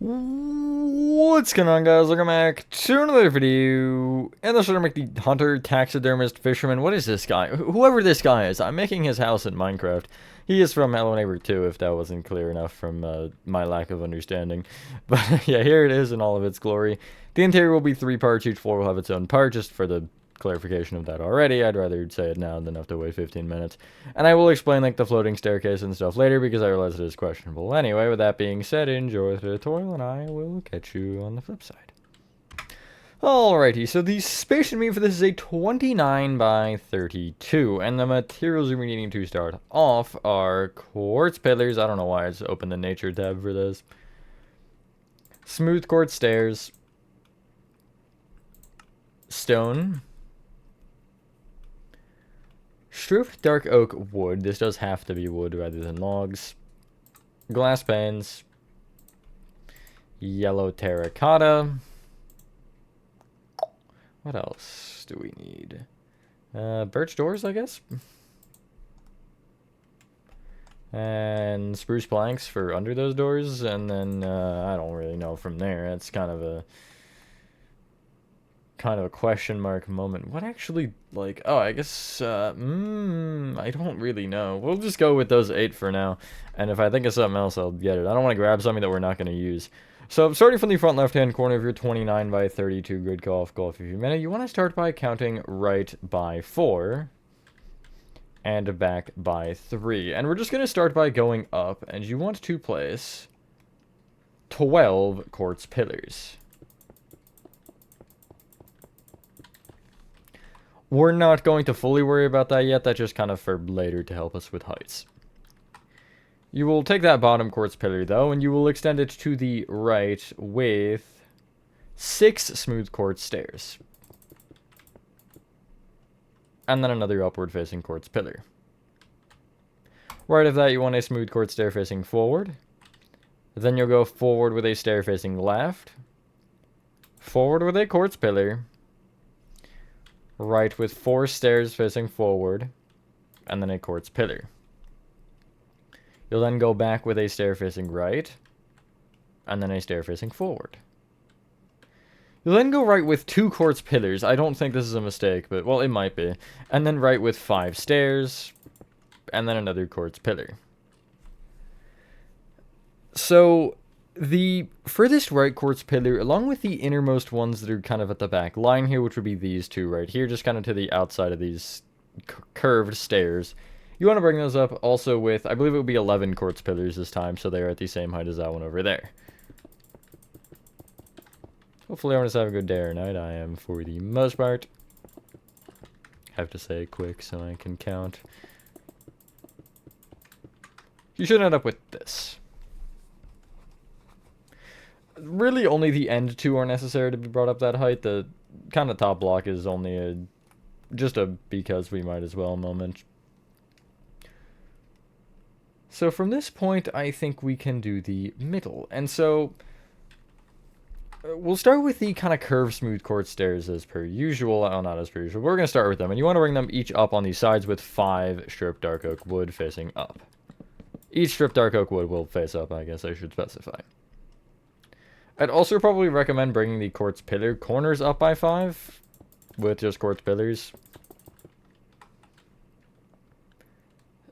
What's going on, guys? Welcome back to another video. And this should make the hunter, taxidermist, fisherman. What is this guy? Whoever this guy is, I'm making his house in Minecraft. He is from Hello Neighbor 2, if that wasn't clear enough from my lack of understanding. But yeah, here it is in all of its glory. The interior will be 3 parts. Each floor will have its own part, just for the clarification of that already. I'd rather say it now than have to wait 15 minutes. And I will explain like the floating staircase and stuff later because I realize it is questionable. Anyway, with that being said, enjoy the tutorial and I will catch you on the flip side. Alrighty, so the space for this is a 29 by 32, and the materials we're needing to start off are quartz pillars. I don't know why I just opened the nature tab for this. Smooth quartz stairs. Stone. Stripped dark oak wood. This does have to be wood rather than logs. Glass panes. Yellow terracotta. What else do we need? Birch doors, I guess. And spruce planks for under those doors. And then I don't really know from there. It's kind of a question mark moment. What actually, like, oh, I guess, I don't really know. We'll just go with those 8 for now, and if I think of something else, I'll get it. I don't want to grab something that we're not going to use. So, starting from the front left-hand corner of your 29 by 32 grid golf if you minute, you want to start by counting right by 4, and back by 3. And we're just going to start by going up, and you want to place 12 quartz pillars. We're not going to fully worry about that yet. That's just kind of for later to help us with heights. You will take that bottom quartz pillar, though, and you will extend it to the right with 6 smooth quartz stairs. And then another upward-facing quartz pillar. Right of that, you want a smooth quartz stair facing forward. Then you'll go forward with a stair facing left. Forward with a quartz pillar. Right with 4 stairs facing forward, and then a quartz pillar. You'll then go back with a stair facing right, and then a stair facing forward. You'll then go right with 2 quartz pillars. I don't think this is a mistake, but, well, it might be. And then right with 5 stairs, and then another quartz pillar. So the furthest right quartz pillar, along with the innermost ones that are kind of at the back line here, which would be these 2 right here, just kind of to the outside of these curved stairs, you want to bring those up also with, I believe it would be 11 quartz pillars this time, so they're at the same height as that one over there. Hopefully everyone just have a good day or night. I am for the most part. Have to say it quick so I can count. You should end up with this. Really, only the end 2 are necessary to be brought up that height. The kind of top block is only just a because we might as well moment. So from this point, I think we can do the middle. And so we'll start with the kind of curved smooth quartz stairs as per usual. Oh, not as per usual. We're going to start with them. And you want to bring them each up on these sides with 5 stripped dark oak wood facing up. Each stripped dark oak wood will face up, I guess I should specify. I'd also probably recommend bringing the quartz pillar corners up by 5 with just quartz pillars.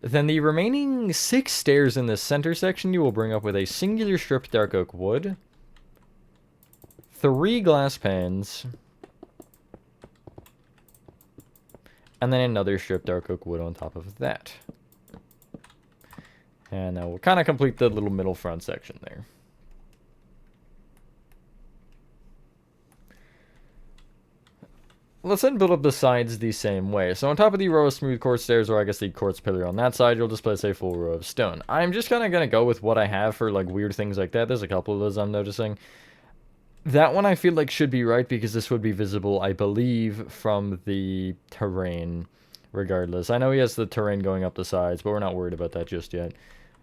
Then the remaining 6 stairs in this center section you will bring up with a singular stripped dark oak wood, 3 glass panes, and then another stripped dark oak wood on top of that. And now we'll kind of complete the little middle front section there. Let's then build up the sides the same way. So on top of the row of smooth quartz stairs, or I guess the quartz pillar on that side, you'll just place a full row of stone. I'm just kind of going to go with what I have for like weird things like that. There's a couple of those I'm noticing. That one I feel like should be right because this would be visible, I believe, from the terrain regardless. I know he has the terrain going up the sides, but we're not worried about that just yet.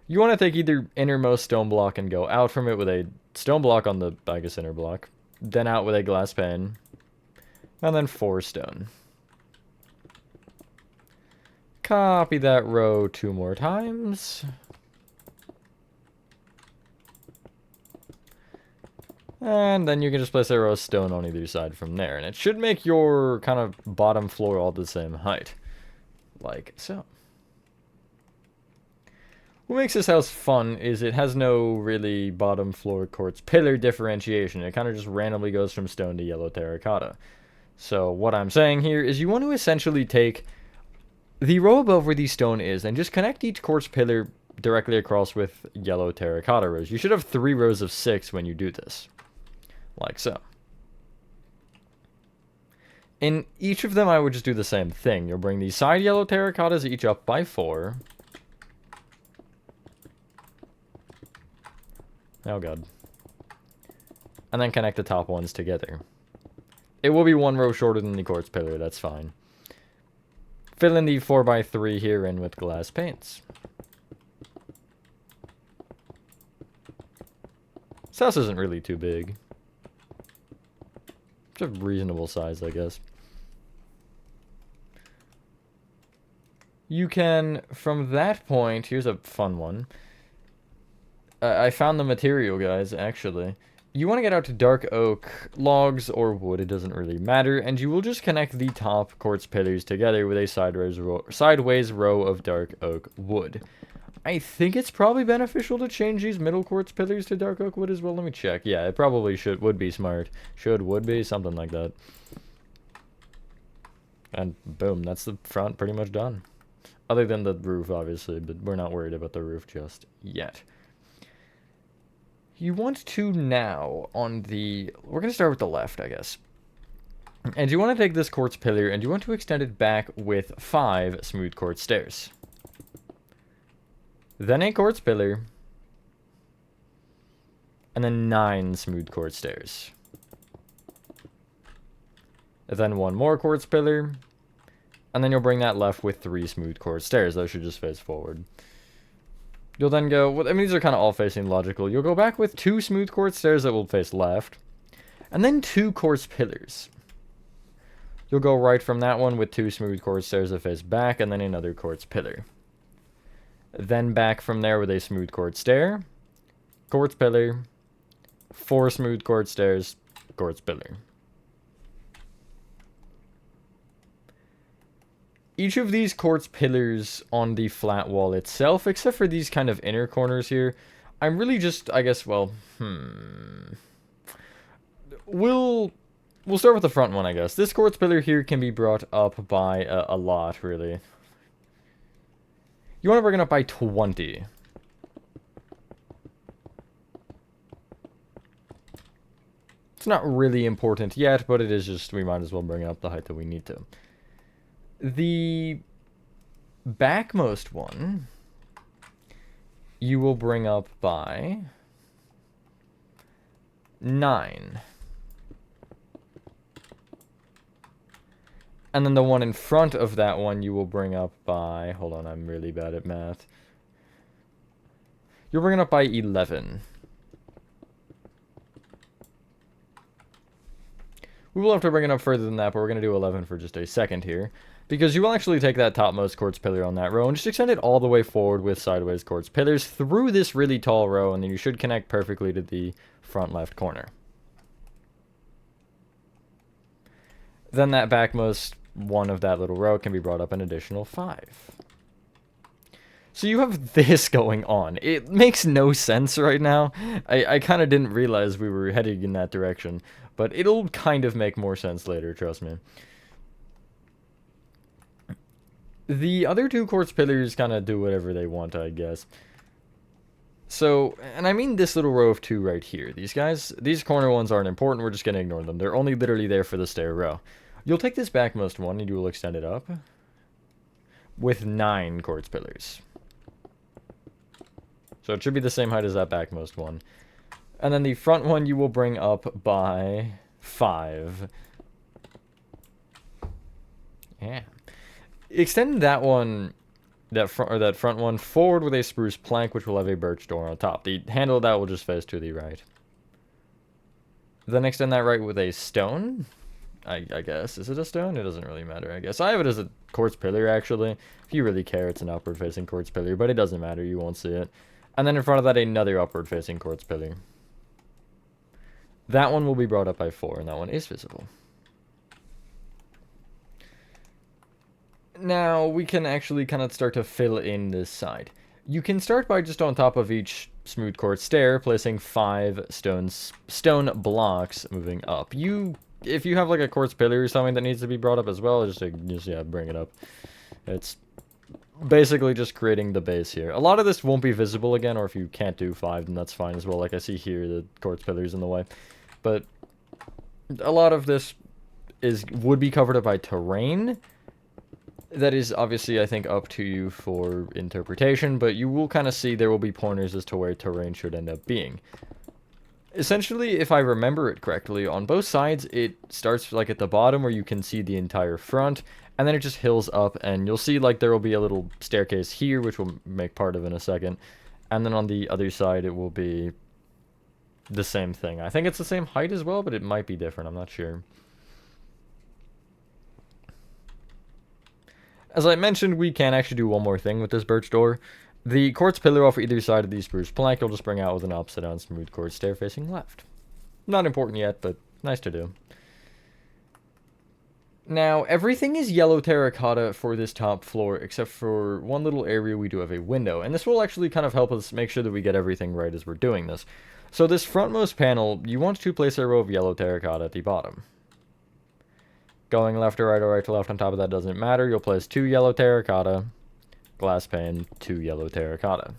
You want to take either innermost stone block and go out from it with a stone block on the, I guess, inner block. Then out with a glass pane. And then 4 stone. Copy that row 2 more times. And then you can just place a row of stone on either side from there. And it should make your kind of bottom floor all the same height. Like so. What makes this house fun is it has no really bottom floor quartz pillar differentiation. It kind of just randomly goes from stone to yellow terracotta. So what I'm saying here is you want to essentially take the row above where the stone is and just connect each quartz pillar directly across with yellow terracotta rows. You should have 3 rows of 6 when you do this. Like so. In each of them, I would just do the same thing. You'll bring these side yellow terracottas each up by 4. Oh god. And then connect the top ones together. It will be 1 row shorter than the quartz pillar, that's fine. Fill in the 4x3 here in with glass paints. This house isn't really too big. It's a reasonable size, I guess. You can, from that point, here's a fun one. I found the material, guys, actually. You want to get out to dark oak, logs, or wood, it doesn't really matter, and you will just connect the top quartz pillars together with a sideways row of dark oak wood. I think it's probably beneficial to change these middle quartz pillars to dark oak wood as well. Let me check. Yeah, it probably would be smart. Would be, something like that. And boom, that's the front pretty much done. Other than the roof, obviously, but we're not worried about the roof just yet. You want to now, on the... We're going to start with the left, I guess. And you want to take this quartz pillar, and you want to extend it back with 5 smooth quartz stairs. Then a quartz pillar. And then 9 smooth quartz stairs. And then 1 more quartz pillar. And then you'll bring that left with 3 smooth quartz stairs. Those should just face forward. You'll then go... Well, I mean, these are kind of all facing logical. You'll go back with 2 smooth quartz stairs that will face left. And then 2 quartz pillars. You'll go right from that one with 2 smooth quartz stairs that face back. And then another quartz pillar. Then back from there with a smooth quartz stair, quartz pillar, 4 smooth quartz stairs, quartz pillar. Each of these quartz pillars on the flat wall itself, except for these kind of inner corners here, I'm really just, I guess, well, We'll start with the front one, I guess. This quartz pillar here can be brought up by a lot, really. You want to bring it up by 20. It's not really important yet, but it is just, we might as well bring it up the height that we need to. The backmost one, you will bring up by 9. And then the one in front of that one you will bring up by... Hold on, I'm really bad at math. You'll bring it up by 11. We will have to bring it up further than that, but we're going to do 11 for just a second here. Because you will actually take that topmost quartz pillar on that row and just extend it all the way forward with sideways quartz pillars through this really tall row, and then you should connect perfectly to the front left corner. Then that backmost one of that little row can be brought up an additional 5. So you have this going on. It makes no sense right now. I kind of didn't realize we were heading in that direction, but it'll kind of make more sense later, trust me. The other 2 quartz pillars kind of do whatever they want, I guess. So, and I mean this little row of 2 right here. These guys, these corner ones aren't important, we're just going to ignore them. They're only literally there for the stair row. You'll take this backmost one and you will extend it up with 9 quartz pillars. So it should be the same height as that backmost one. And then the front one you will bring up by 5. Yeah. Extend that one, that front one forward with a spruce plank, which will have a birch door on top. The handle of that will just face to the right. Then extend that right with a stone. I guess. Is it a stone? It doesn't really matter, I guess. I have it as a quartz pillar, actually. If you really care, it's an upward-facing quartz pillar, but it doesn't matter. You won't see it. And then in front of that, another upward-facing quartz pillar. That one will be brought up by 4, and that one is visible. Now, we can actually kind of start to fill in this side. You can start by just on top of each smooth quartz stair, placing 5 stone blocks moving up. If you have like a quartz pillar or something that needs to be brought up as well, just yeah, bring it up. It's basically just creating the base here. A lot of this won't be visible again, or if you can't do 5, then that's fine as well. Like I see here, the quartz pillar's in the way. But a lot of this would be covered up by terrain. That is obviously, I think, up to you for interpretation, but you will kind of see there will be pointers as to where terrain should end up being. Essentially, if I remember it correctly, on both sides, it starts like at the bottom where you can see the entire front, and then it just hills up, and you'll see like there will be a little staircase here, which we'll make part of in a second, and then on the other side it will be the same thing. I think it's the same height as well, but it might be different, I'm not sure. As I mentioned, we can actually do one more thing with this birch door. The quartz pillar off either side of the spruce plank you'll just bring out with an upside down smooth quartz stair facing left. Not important yet, but nice to do. Now, everything is yellow terracotta for this top floor, except for one little area we do have a window. And this will actually kind of help us make sure that we get everything right as we're doing this. So this frontmost panel, you want to place a row of yellow terracotta at the bottom. Going left to right or right to left on top of that doesn't matter. You'll place 2 yellow terracotta, glass pane, 2 yellow terracotta.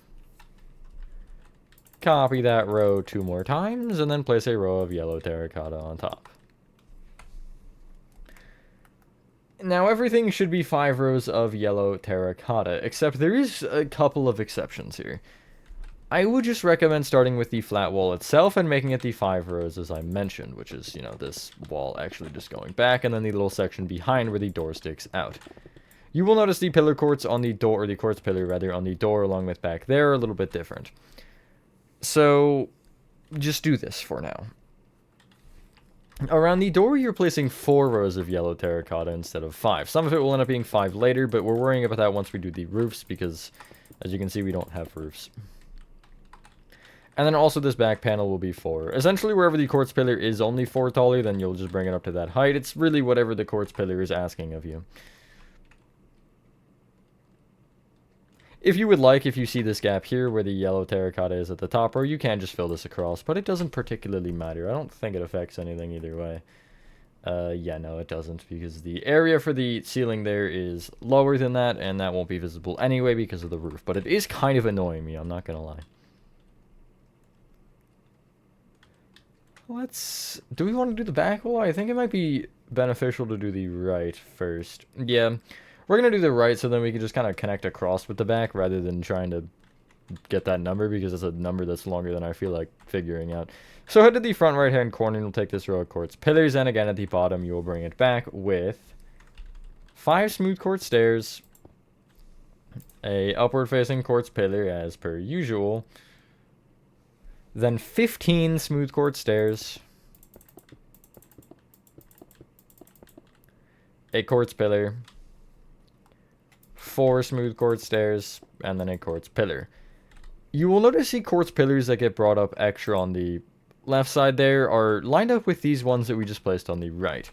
Copy that row 2 more times, and then place a row of yellow terracotta on top. Now everything should be 5 rows of yellow terracotta, except there is a couple of exceptions here. I would just recommend starting with the flat wall itself and making it the 5 rows as I mentioned, which is, you know, this wall actually just going back, and then the little section behind where the door sticks out. You will notice the pillar quartz on the door, or the quartz pillar rather, on the door along with back there are a little bit different. So, just do this for now. Around the door, you're placing 4 rows of yellow terracotta instead of 5. Some of it will end up being 5 later, but we're worrying about that once we do the roofs, because, as you can see, we don't have roofs. And then also this back panel will be 4. Essentially, wherever the quartz pillar is only 4 taller, then you'll just bring it up to that height. It's really whatever the quartz pillar is asking of you. If you would like, if you see this gap here where the yellow terracotta is at the top, or you can just fill this across, but it doesn't particularly matter. I don't think it affects anything either way. Yeah, no, it doesn't, because the area for the ceiling there is lower than that, and that won't be visible anyway because of the roof. But it is kind of annoying me, I'm not gonna lie. Do we want to do the back wall? I think it might be beneficial to do the right first. Yeah, we're going to do the right so then we can just kind of connect across with the back rather than trying to get that number, because it's a number that's longer than I feel like figuring out. So head to the front right hand corner and we'll take this row of quartz pillars, and again at the bottom you will bring it back with 5 smooth quartz stairs, a upward facing quartz pillar as per usual, then 15 smooth quartz stairs, a quartz pillar, 4 smooth quartz stairs, and then a quartz pillar. You will notice the quartz pillars that get brought up extra on the left side there are lined up with these ones that we just placed on the right.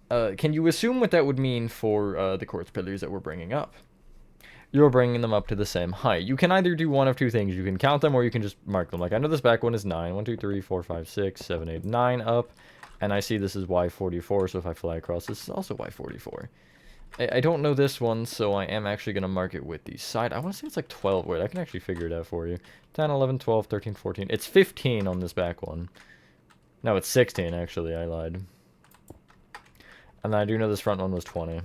Can you assume what that would mean for the quartz pillars that we're bringing up? You're bringing them up to the same height. You can either do one of 2 things. You can count them or you can just mark them. Like, I know this back one is 9. 1, 2, 3, 4, 5, 6, 7, 8, 9 up. And I see this is Y44, so if I fly across, this is also Y44. I don't know this one, so I am actually going to mark it with the side. I want to say it's like 12. Wait, I can actually figure it out for you. 10, 11, 12, 13, 14. It's 15 on this back one. No, it's 16, actually. I lied. And then I do know this front one was 20.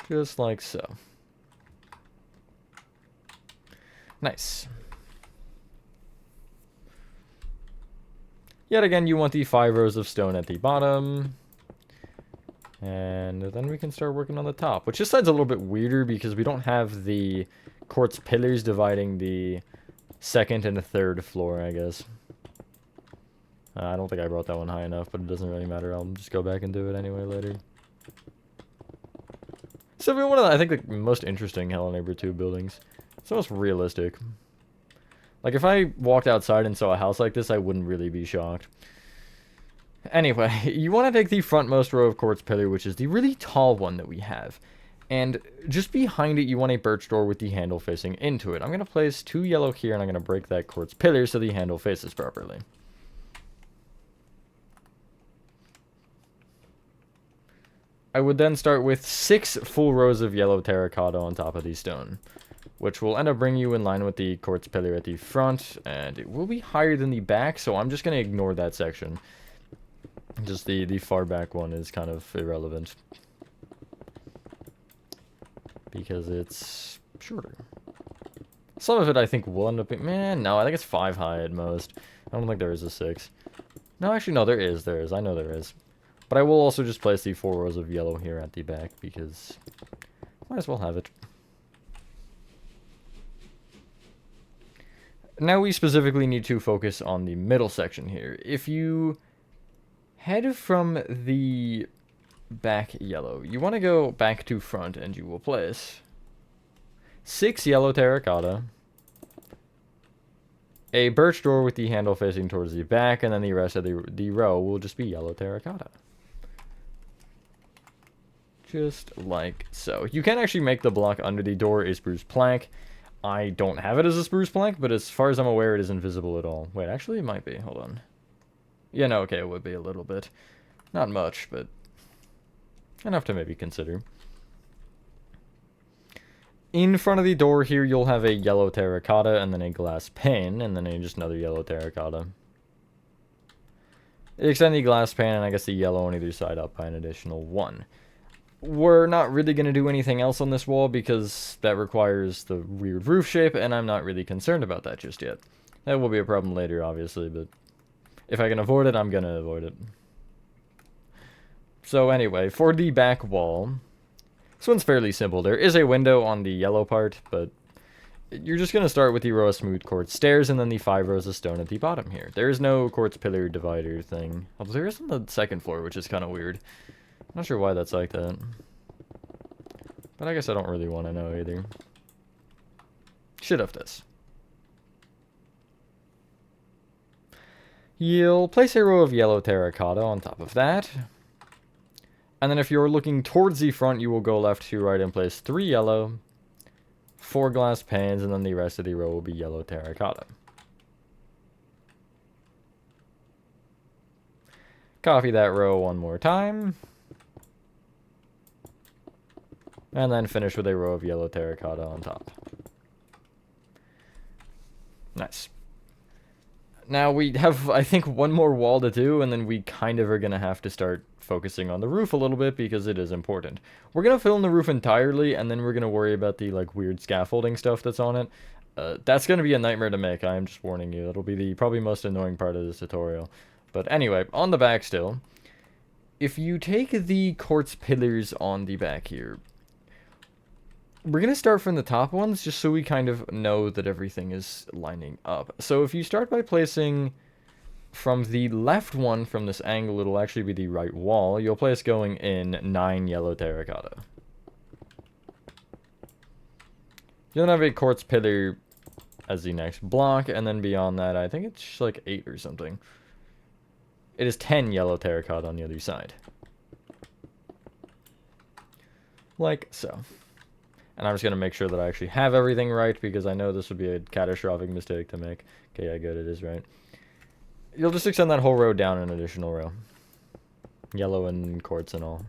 Just like so. Nice. Yet again, you want the 5 rows of stone at the bottom. And then we can start working on the top. Which this side's a little bit weirder because we don't have the quartz pillars dividing the 2nd and 3rd floor, I guess. I don't think I brought that one high enough, but it doesn't really matter. I'll just go back and do it anyway later. So one of the, I think, the most interesting Hello Neighbor 2 buildings. It's the most realistic. Like, if I walked outside and saw a house like this, I wouldn't really be shocked. Anyway, you want to take the frontmost row of quartz pillar, which is the really tall one that we have. And just behind it, you want a birch door with the handle facing into it. I'm going to place 2 yellow here, and I'm going to break that quartz pillar so the handle faces properly. I would then start with 6 full rows of yellow terracotta on top of the stone, which will end up bringing you in line with the quartz pillar at the front, and it will be higher than the back, so I'm just going to ignore that section. Just the far back one is kind of irrelevant, because it's shorter. Some of it I think will end up being, man, no, I think it's 5 high at most. I don't think there is a 6. No, actually, no, there is, I know there is. But I will also just place the 4 rows of yellow here at the back, because might as well have it. Now we specifically need to focus on the middle section here. If you head from the back yellow, you want to go back to front, and you will place 6 yellow terracotta, a birch door with the handle facing towards the back, and then the rest of the row will just be yellow terracotta. Just like so. You can actually make the block under the door a spruce plank. I don't have it as a spruce plank, but as far as I'm aware, it is invisible at all. Wait, actually, it might be. Hold on. Yeah, no, okay, it would be a little bit. Not much, but enough to maybe consider. In front of the door here, you'll have a yellow terracotta, and then a glass pane, and then just another yellow terracotta. Extend the glass pane, and I guess the yellow on either side up by an additional 1. We're not really going to do anything else on this wall because that requires the weird roof shape, and I'm not really concerned about that just yet. That will be a problem later, obviously, but if I can avoid it, I'm going to avoid it. So anyway, for the back wall, this one's fairly simple. There is a window on the yellow part, but you're just going to start with the row of smooth quartz stairs and then the 5 rows of stone at the bottom here. There is no quartz pillar divider thing. Although there is on the second floor, which is kind of weird. Not sure why that's like that. But I guess I don't really want to know either. Should have this. You'll place a row of yellow terracotta on top of that. And then if you're looking towards the front, you will go left to right and place 3 yellow, 4 glass panes, and then the rest of the row will be yellow terracotta. Copy that row one more time. And then finish with a row of yellow terracotta on top. Nice. Now we have, I think, one more wall to do, and then we kind of are going to have to start focusing on the roof a little bit because it is important. We're going to fill in the roof entirely, and then we're going to worry about the like weird scaffolding stuff that's on it. That's going to be a nightmare to make, I am just warning you. That'll be the probably most annoying part of this tutorial. But anyway, on the back still, if you take the quartz pillars on the back here, we're going to start from the top ones just so we kind of know that everything is lining up. So if you start by placing from the left one from this angle, it'll actually be the right wall. You'll place going in 9 yellow terracotta. You'll have a quartz pillar as the next block, and then beyond that, I think it's like 8 or something. It is 10 yellow terracotta on the other side. Like so. And I'm just going to make sure that I actually have everything right, because I know this would be a catastrophic mistake to make. Okay, yeah, good, it is right. You'll just extend that whole row down an additional row. Yellow and quartz and all.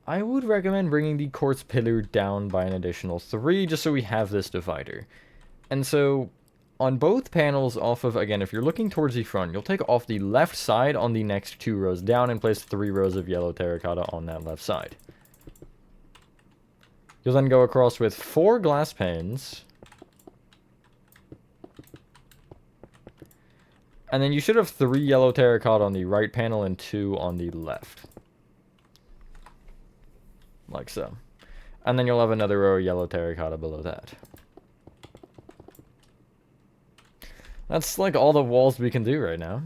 I would recommend bringing the quartz pillar down by an additional 3, just so we have this divider. And so on both panels off of, again, if you're looking towards the front, you'll take off the left side on the next 2 rows down and place 3 rows of yellow terracotta on that left side. You'll then go across with 4 glass panes. And then you should have 3 yellow terracotta on the right panel and 2 on the left. Like so. And then you'll have another row of yellow terracotta below that. That's like all the walls we can do right now.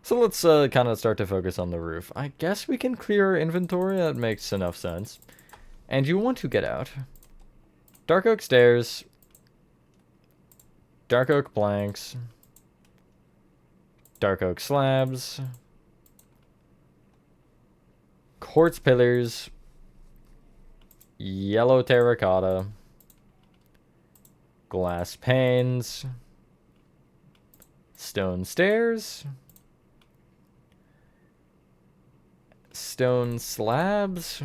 So let's kind of start to focus on the roof. I guess we can clear our inventory. That makes enough sense. And you want to get out. Dark oak stairs. Dark oak planks. Dark oak slabs. Quartz pillars. Yellow terracotta. Glass panes. Stone stairs. Stone slabs.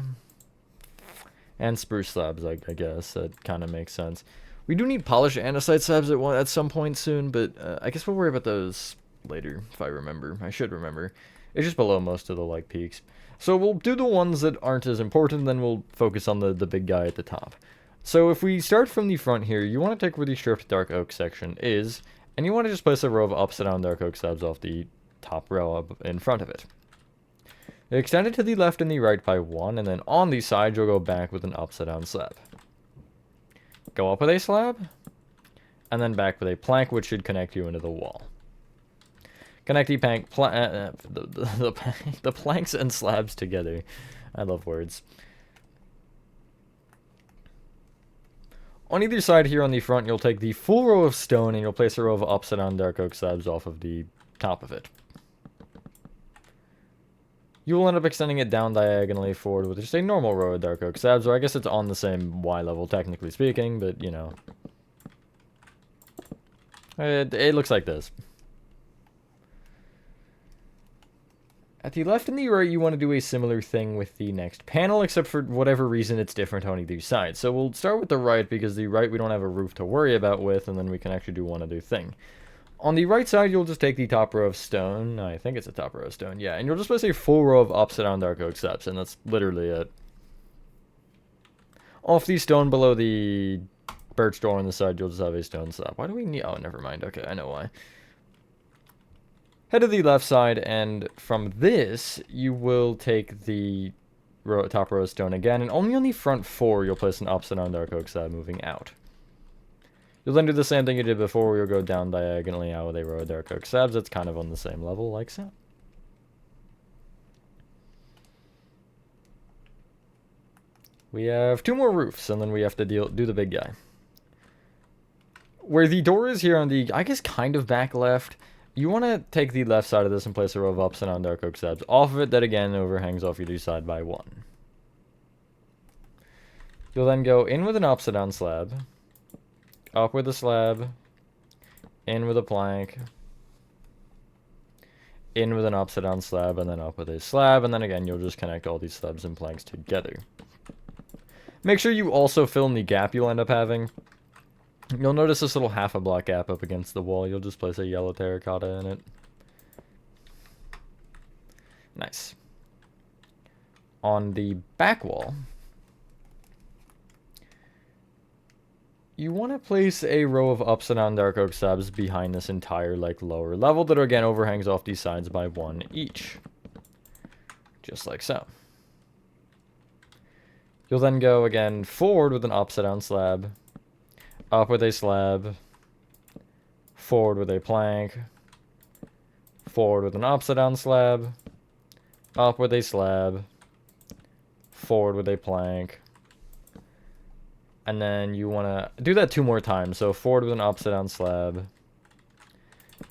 And spruce slabs, I guess. That kind of makes sense. We do need polished andesite slabs at some point soon, but I guess we'll worry about those later, if I remember. I should remember. It's just below most of the, like, peaks. So we'll do the ones that aren't as important, then we'll focus on the big guy at the top. So if we start from the front here, you want to take where the stripped dark oak section is, and you want to just place a row of upside down dark oak slabs off the top row up in front of it. Extend it to the left and the right by 1, and then on the side you'll go back with an upside down slab. Go up with a slab, and then back with a plank, which should connect you into the wall. Connect the planks and slabs together. I love words. On either side here on the front, you'll take the full row of stone, and you'll place a row of upside down dark oak slabs off of the top of it. You will end up extending it down diagonally forward with just a normal row of dark oak slabs, or I guess it's on the same Y level, technically speaking, but, you know. It looks like this. At the left and the right, you want to do a similar thing with the next panel, except for whatever reason it's different on either side. So we'll start with the right, because the right we don't have a roof to worry about with, and then we can actually do one other thing. On the right side, you'll just take the top row of stone. I think it's a top row of stone, yeah. And you'll just place a full row of upside down dark oak slabs, and that's literally it. Off the stone below the birch door on the side, you'll just have a stone slab. Why do we need... Oh, never mind. Okay, I know why. Head to the left side, and from this, you will take the top row of stone again, and only on the front 4, you'll place an upside down dark oak slab moving out. You'll then do the same thing you did before, where you'll go down diagonally out with a row of dark oak slabs. It's kind of on the same level, like so. We have 2 more roofs, and then we have to do the big guy. Where the door is here on the, I guess, kind of back left, you want to take the left side of this and place a row of upside down dark oak slabs off of it that, again, overhangs off either side by 1. You'll then go in with an upside down slab. Up with a slab, in with a plank, in with an upside down slab, and then up with a slab, and then again you'll just connect all these slabs and planks together. Make sure you also fill in the gap you'll end up having. You'll notice this little half a block gap up against the wall. You'll just place a yellow terracotta in it. Nice. On the back wall, you want to place a row of upside down dark oak slabs behind this entire, like, lower level that, again, overhangs off these sides by 1 each. Just like so. You'll then go, again, forward with an upside down slab, up with a slab, forward with a plank, forward with an upside down slab, up with a slab, forward with a plank. And then you want to do that 2 more times. So forward with an upside down slab,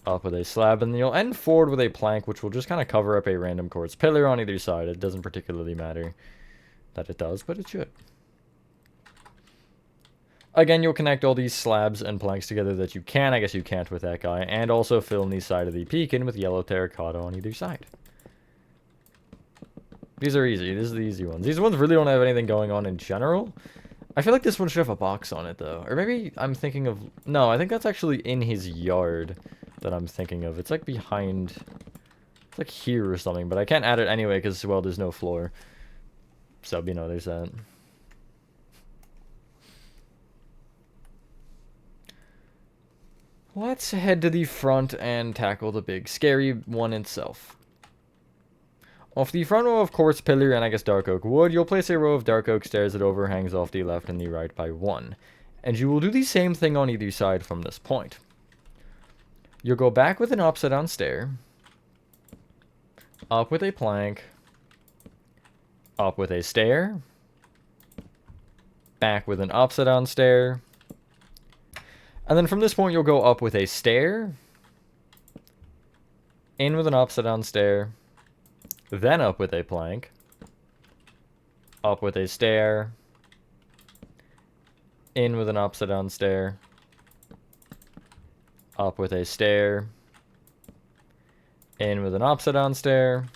up with a slab, and then you'll end forward with a plank, which will just kind of cover up a random quartz pillar on either side. It doesn't particularly matter that it does, but it should. Again, you'll connect all these slabs and planks together that you can. I guess you can't with that guy. And also fill in the side of the peak in with yellow terracotta on either side. These are easy. These are the easy ones. These ones really don't have anything going on in general. I feel like this one should have a box on it, though. Or maybe I'm thinking of... No, I think that's actually in his yard that I'm thinking of. It's like behind... It's like here or something, but I can't add it anyway because, well, there's no floor. So, you know, there's that. Let's head to the front and tackle the big, scary one itself. Off the front row of quartz pillar and I guess dark oak wood, you'll place a row of dark oak stairs that overhangs off the left and the right by 1. And you will do the same thing on either side from this point. You'll go back with an upside down stair, up with a plank, up with a stair, back with an upside-down stair, and then from this point you'll go up with a stair, in with an upside-down stair, then up with a plank, up with a stair, in with an upside-down stair, up with a stair, in with an upside-down stair,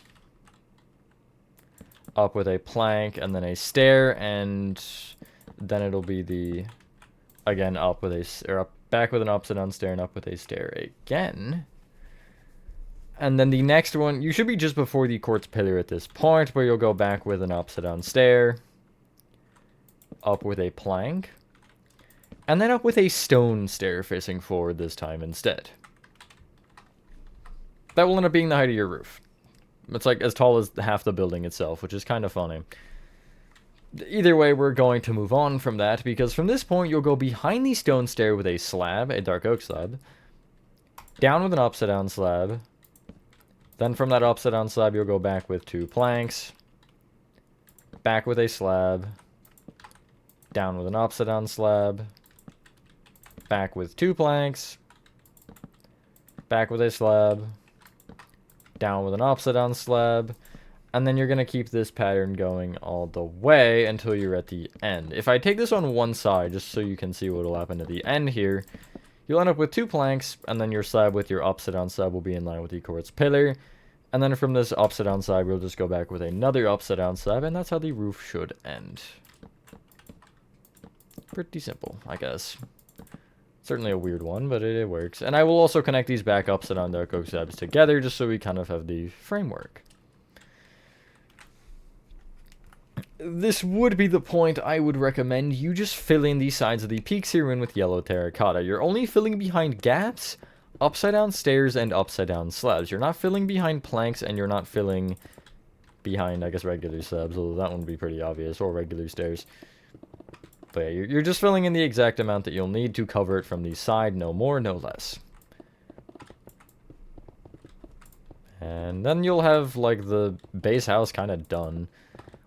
up with a plank, and then a stair, and then it'll be the, again, up with a, or up, back with an upside-down stair, and up with a stair again. And then the next one, you should be just before the quartz pillar at this point, where you'll go back with an upside-down stair, up with a plank, and then up with a stone stair facing forward this time instead. That will end up being the height of your roof. It's like as tall as half the building itself, which is kind of funny. Either way, we're going to move on from that, because from this point, you'll go behind the stone stair with a slab, a dark oak slab, down with an upside-down slab. Then from that upside-down slab, you'll go back with 2 planks, back with a slab, down with an upside-down slab, back with 2 planks, back with a slab, down with an upside-down slab, and then you're going to keep this pattern going all the way until you're at the end. If I take this on one side, just so you can see what will happen at the end here, you'll end up with 2 planks, and then your slab with your upside-down slab will be in line with the quartz pillar. And then from this upside-down slab, we'll just go back with another upside-down slab, and that's how the roof should end. Pretty simple, I guess. Certainly a weird one, but it works. And I will also connect these back upside-down dark oak slabs together, just so we kind of have the framework. This would be the point I would recommend you just fill in the sides of the peaks here in with yellow terracotta. You're only filling behind gaps, upside-down stairs, and upside-down slabs. You're not filling behind planks, and you're not filling behind, I guess, regular slabs, although that one would be pretty obvious, or regular stairs. But yeah, you're just filling in the exact amount that you'll need to cover it from the side, no more, no less. And then you'll have, like, the base house kind of done.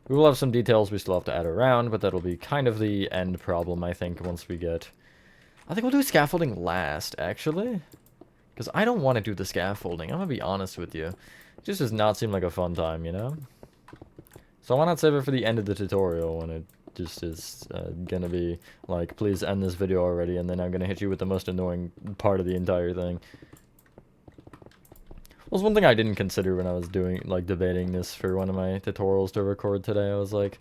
We will have some details we still have to add around, but that'll be kind of the end problem, I think, once we get... I think we'll do scaffolding last, actually. Because I don't want to do the scaffolding, I'm going to be honest with you. It just does not seem like a fun time, you know? So why not save it for the end of the tutorial when it just is going to be like, please end this video already, and then I'm going to hit you with the most annoying part of the entire thing. Was one thing I didn't consider when I was doing, like, debating this for one of my tutorials to record today. I was like,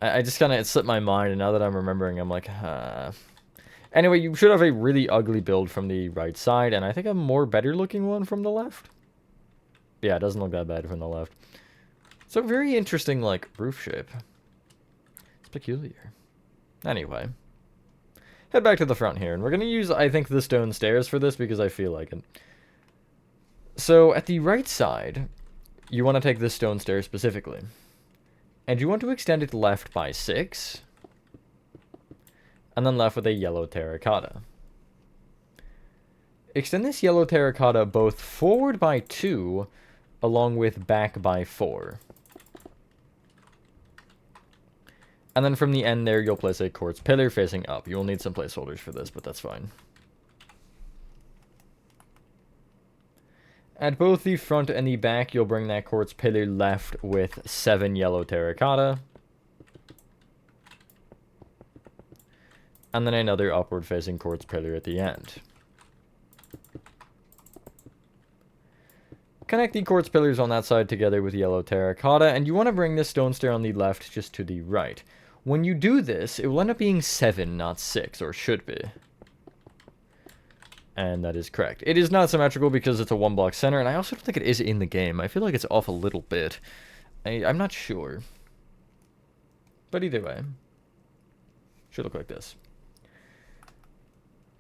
I just kind of, it slipped my mind, and now that I'm remembering, I'm like, Anyway, you should have a really ugly build from the right side, and I think a more better looking one from the left. Yeah, it doesn't look that bad from the left. So very interesting, like, roof shape. It's peculiar. Anyway. Head back to the front here, and we're going to use, I think, the stone stairs for this because I feel like it. So, at the right side, you want to take this stone stair specifically. And you want to extend it left by 6. And then left with a yellow terracotta. Extend this yellow terracotta both forward by 2, along with back by 4. And then from the end there, you'll place a quartz pillar facing up. You will need some placeholders for this, but that's fine. At both the front and the back, you'll bring that quartz pillar left with 7 yellow terracotta. And then another upward-facing quartz pillar at the end. Connect the quartz pillars on that side together with yellow terracotta, and you want to bring this stone stair on the left just to the right. When you do this, it will end up being 7, not 6, or should be. And that is correct. It is not symmetrical because it's a 1-block center, and I also don't think it is in the game. I feel like it's off a little bit. I'm not sure. But either way. Should look like this.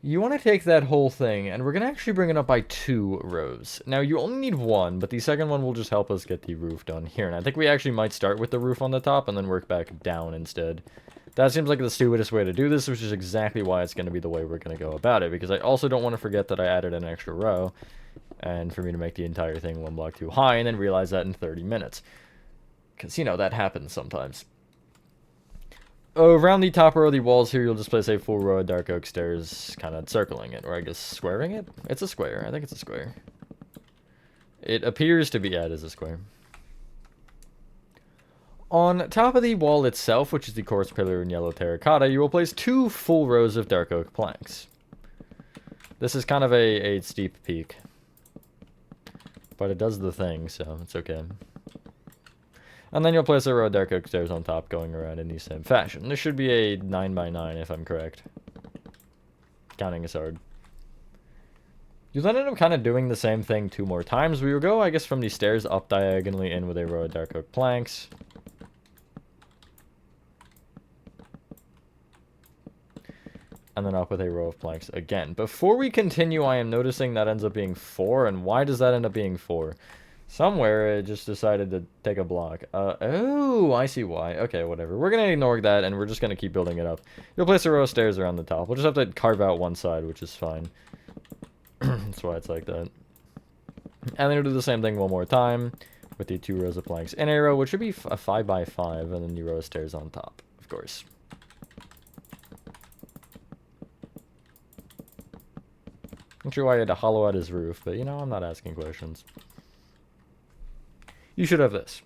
You want to take that whole thing, and we're going to actually bring it up by 2 rows. Now, you only need 1, but the second one will just help us get the roof done here. And I think we actually might start with the roof on the top and then work back down instead. That seems like the stupidest way to do this, which is exactly why it's going to be the way we're going to go about it, because I also don't want to forget that I added an extra row. and for me to make the entire thing 1 block too high, and then realize that in 30 minutes. Because, you know, that happens sometimes. Around the top row of the walls here, you'll just place a full row of dark oak stairs, kind of circling it, or I guess squaring it? It's a square. I think it's a square. It appears to be, yeah, it is a square. On top of the wall itself, which is the quartz pillar in yellow terracotta, you will place 2 full rows of dark oak planks. This is kind of a steep peak, but it does the thing, so it's okay. And then you'll place a row of dark oak stairs on top, going around in the same fashion. This should be a 9x9, if I'm correct. Counting is hard. You'll then end up kind of doing the same thing 2 more times. We will go, I guess, from the stairs up diagonally in with a row of dark oak planks. And then up with a row of planks again. Before we continue, I am noticing that ends up being 4. And why does that end up being 4? Somewhere it just decided to take a block. Oh, I see why. Okay, whatever. We're going to ignore that, and we're just going to keep building it up. You'll place a row of stairs around the top. We'll just have to carve out one side, which is fine. That's why it's like that. And then we'll do the same thing 1 more time with the 2 rows of planks in a row, which should be a 5x5, and then the row of stairs on top, of course. Not sure why I had to hollow out his roof, but, you know, I'm not asking questions. You should have this.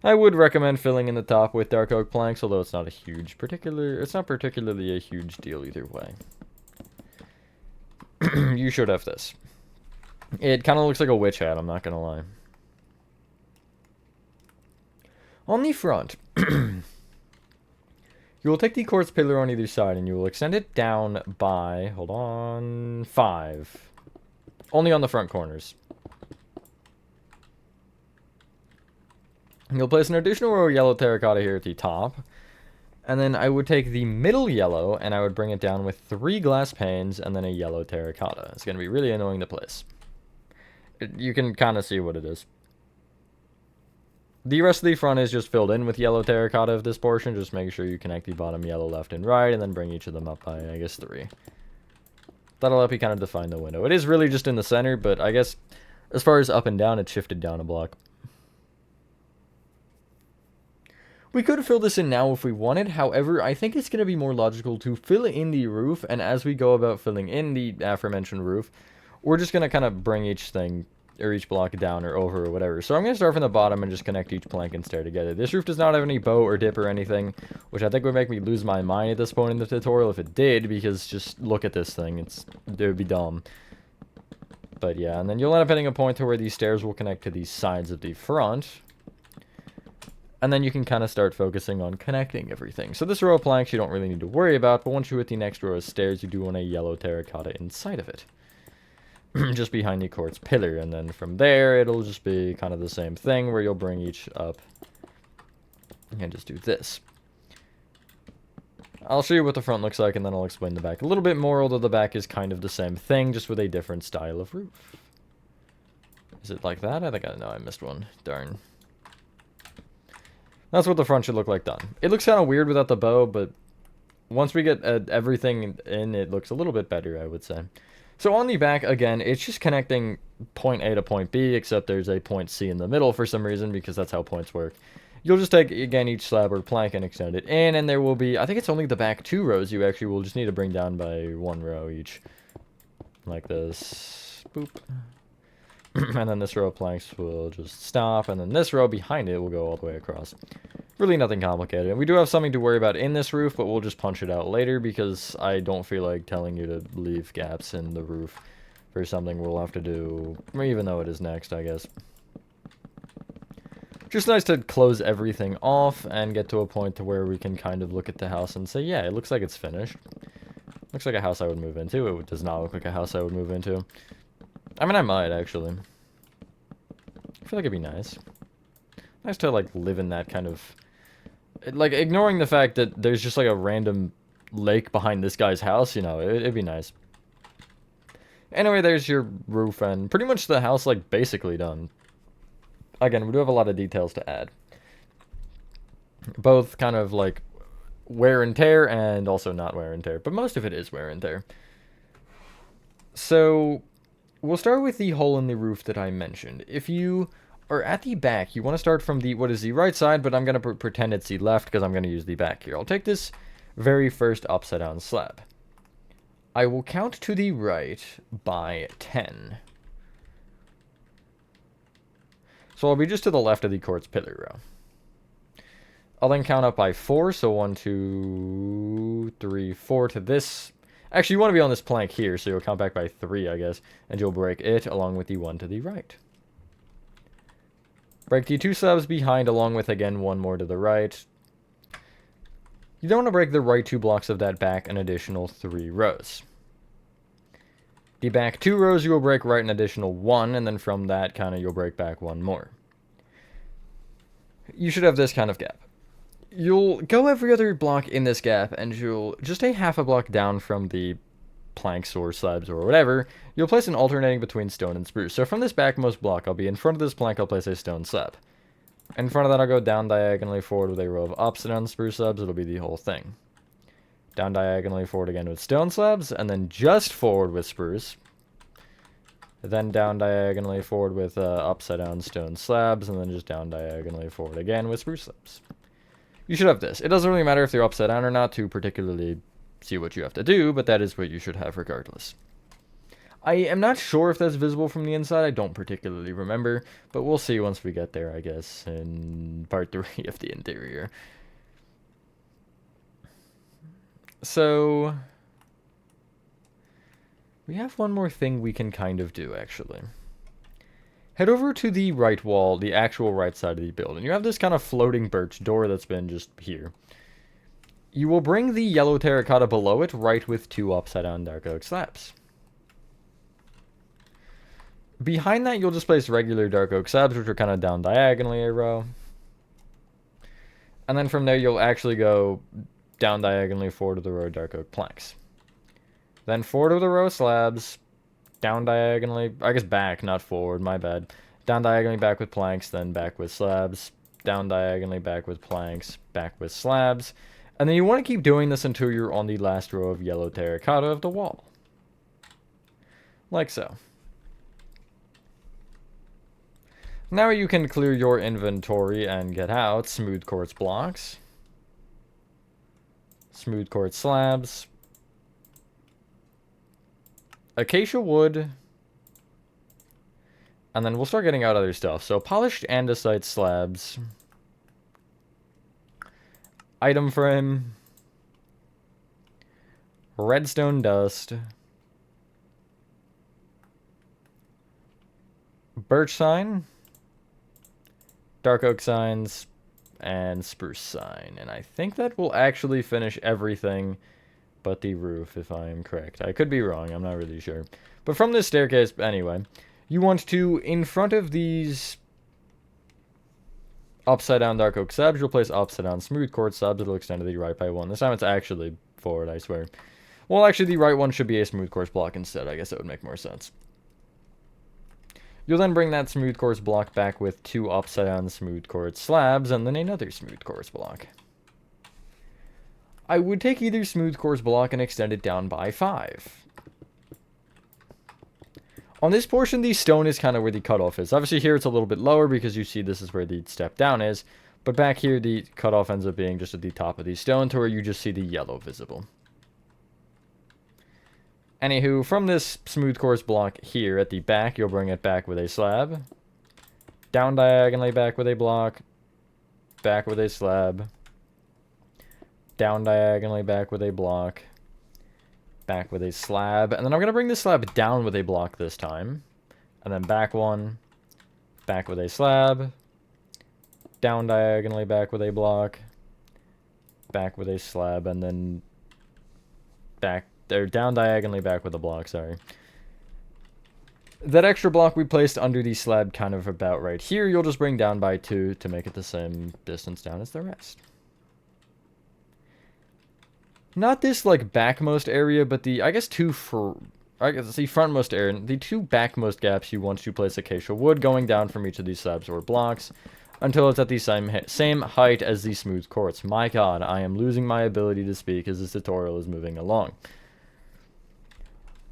I would recommend filling in the top with dark oak planks, although it's not particularly a huge deal either way. You should have this. It kind of looks like a witch hat, I'm not going to lie. On the front, you will take the quartz pillar on either side and you will extend it down by, hold on, 5. Only on the front corners. You'll place an additional row of yellow terracotta here at the top. And then I would take the middle yellow and I would bring it down with 3 glass panes and then a yellow terracotta. It's going to be really annoying to place. You can kind of see what it is. The rest of the front is just filled in with yellow terracotta of this portion. Just make sure you connect the bottom yellow left and right and then bring each of them up by, I guess, 3. That'll help you kind of define the window. It is really just in the center, but I guess as far as up and down, it's shifted down a block. We could fill this in now if we wanted, however, I think it's going to be more logical to fill in the roof, and as we go about filling in the aforementioned roof, we're just going to kind of bring each thing, or each block down or over or whatever. So I'm going to start from the bottom and just connect each plank and stair together. This roof does not have any bow or dip or anything, which I think would make me lose my mind at this point in the tutorial if it did, because just look at this thing, it would be dumb. But yeah, and then you'll end up hitting a point to where these stairs will connect to the sides of the front. And then you can kind of start focusing on connecting everything. So this row of planks you don't really need to worry about, but once you hit the next row of stairs, you do want a yellow terracotta inside of it. Just behind the quartz pillar, and then from there, it'll just be kind of the same thing, where you'll bring each up and just do this. I'll show you what the front looks like, and then I'll explain the back a little bit more, although the back is kind of the same thing, just with a different style of roof. Is it like that? I think I know I missed one. Darn. That's what the front should look like done. It looks kind of weird without the bow, but once we get everything in, it looks a little bit better, I would say. So on the back, again, it's just connecting point A to point B, except there's a point C in the middle for some reason, because that's how points work. You'll just take, again, each slab or plank and extend it in, and there will be, I think it's only the back 2 rows you actually will just need to bring down by 1 row each. Like this. Boop. And then this row of planks will just stop, and then this row behind it will go all the way across. Really nothing complicated. And we do have something to worry about in this roof, but we'll just punch it out later, because I don't feel like telling you to leave gaps in the roof for something we'll have to do, even though it is next, I guess. Just nice to close everything off and get to a point to where we can kind of look at the house and say, yeah, it looks like it's finished. Looks like a house I would move into. It does not look like a house I would move into. I mean, I might, actually. I feel like it'd be nice. Nice to, like, live in that kind of... Like, ignoring the fact that there's just, like, a random lake behind this guy's house, you know, it'd be nice. Anyway, there's your roof, and pretty much the house, like, basically done. Again, we do have a lot of details to add. Both kind of, like, wear and tear, and also not wear and tear. But most of it is wear and tear. So... we'll start with the hole in the roof that I mentioned. If you are at the back, you want to start from the, what is the right side, but I'm going to pretend it's the left because I'm going to use the back here. I'll take this very first upside down slab. I will count to the right by 10. So I'll be just to the left of the quartz pillar row. I'll then count up by 4, so 1, 2, 3, 4 to this. Actually, you want to be on this plank here, so you'll count back by 3, I guess, and you'll break it along with the 1 to the right. Break the 2 slabs behind along with, again, 1 more to the right. You don't want to break the right 2 blocks of that back an additional 3 rows. The back 2 rows you will break right an additional 1, and then from that, you'll break back 1 more. You should have this kind of gap. You'll go every other block in this gap, and you'll just a half a block down from the planks or slabs or whatever, you'll place an alternating between stone and spruce. So from this backmost block, I'll be in front of this plank, I'll place a stone slab. In front of that, I'll go down diagonally forward with a row of upside down spruce slabs, it'll be the whole thing. Down diagonally forward again with stone slabs, and then just forward with spruce. Then down diagonally forward with upside down stone slabs, and then just down diagonally forward again with spruce slabs. You should have this. It doesn't really matter if they're upside down or not to particularly see what you have to do, but that is what you should have regardless. I am not sure if that's visible from the inside. I don't particularly remember, but we'll see once we get there, I guess, in part 3 of the interior. So we have one more thing we can kind of do, actually. Head over to the right wall, the actual right side of the building. You have this kind of floating birch door that's been just here. You will bring the yellow terracotta below it, right with 2 upside down dark oak slabs. Behind that, you'll just place regular dark oak slabs, which are kind of down diagonally a row. And then from there, you'll actually go down diagonally forward to the row of dark oak planks. Then forward to the row of slabs, down diagonally, I guess back, not forward, my bad. Down diagonally back with planks, then back with slabs. Down diagonally back with planks, back with slabs. And then you want to keep doing this until you're on the last row of yellow terracotta of the wall. Like so. Now you can clear your inventory and get out smooth quartz blocks. Smooth quartz slabs. Acacia wood. And then we'll start getting out other stuff. So polished andesite slabs. Item frame. Redstone dust. Birch sign. Dark oak signs. And spruce sign. And I think that will actually finish everything but the roof, if I am correct. I could be wrong, I'm not really sure. But from this staircase, anyway, you want to, in front of these upside down dark oak slabs, you'll place upside down smooth quartz slabs. It'll extend to the right by 1. This time it's actually forward, I swear. Well, actually, the right one should be a smooth quartz block instead. I guess that would make more sense. You'll then bring that smooth quartz block back with 2 upside down smooth quartz slabs, and then another smooth quartz block. I would take either smooth quartz block and extend it down by 5. On this portion, the stone is kind of where the cutoff is. Obviously, here it's a little bit lower because you see this is where the step down is. But back here, the cutoff ends up being just at the top of the stone to where you just see the yellow visible. Anywho, from this smooth quartz block here at the back, you'll bring it back with a slab. Down diagonally back with a block. Back with a slab. Down diagonally back with a block. Back with a slab. And then I'm going to bring this slab down with a block this time. And then back one. Back with a slab. Down diagonally back with a block. Back with a slab. And then back there, down diagonally back with a block, sorry. That extra block we placed under the slab kind of about right here, you'll just bring down by 2 to make it the same distance down as the rest. Not this, like, backmost area, but the, I guess, the frontmost area. The 2 backmost gaps you want to place acacia wood going down from each of these slabs or blocks until it's at the same height as the smooth quartz. My god, I am losing my ability to speak as this tutorial is moving along.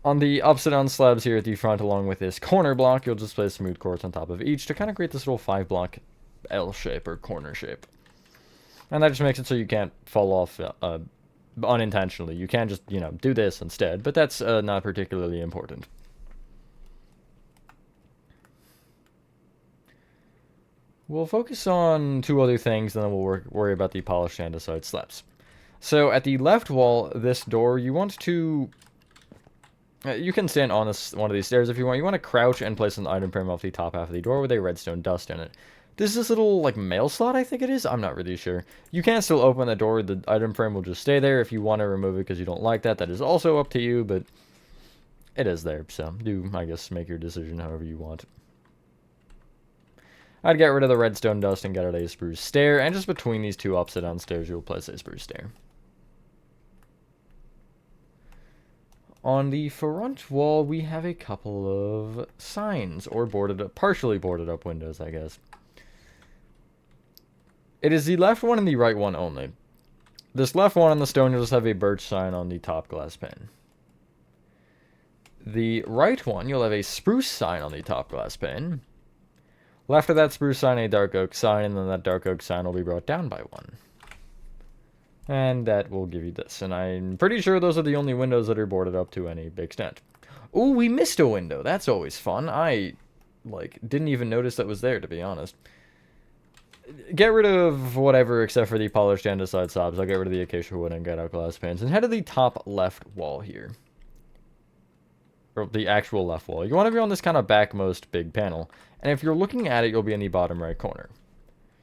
On the upside down slabs here at the front, along with this corner block, you'll just place smooth quartz on top of each to kind of create this little 5-block L shape or corner shape. And that just makes it so you can't fall off unintentionally. You can just, do this instead, but that's not particularly important. We'll focus on 2 other things, and then we'll worry about the polished andesite slabs. So at the left wall, this door, you want to... you can stand on one of these stairs if you want. You want to crouch and place an item frame off the top half of the door with a redstone dust in it. This is this little, mail slot, I think it is? I'm not really sure. You can still open the door. The item frame will just stay there. If you want to remove it because you don't like that, that is also up to you, but it is there. So do, I guess, make your decision however you want. I'd get rid of the redstone dust and get rid of a spruce stair, and just between these 2 upside down stairs, you'll place a spruce stair. On the front wall, we have a couple of signs, or partially boarded up windows, I guess. It is the left one and the right one only. This left one on the stone, you'll just have a birch sign on the top glass pane. The right one, you'll have a spruce sign on the top glass pane. Left of that spruce sign, a dark oak sign, and then that dark oak sign will be brought down by 1. And that will give you this. And I'm pretty sure those are the only windows that are boarded up to any big extent. Ooh, we missed a window. That's always fun. I, didn't even notice that was there, to be honest. Get rid of whatever except for the polished andesite slabs. I'll get rid of the acacia wood and get out glass panes. And head to the top left wall here. Or the actual left wall. You want to be on this kind of backmost big panel. And if you're looking at it, you'll be in the bottom right corner.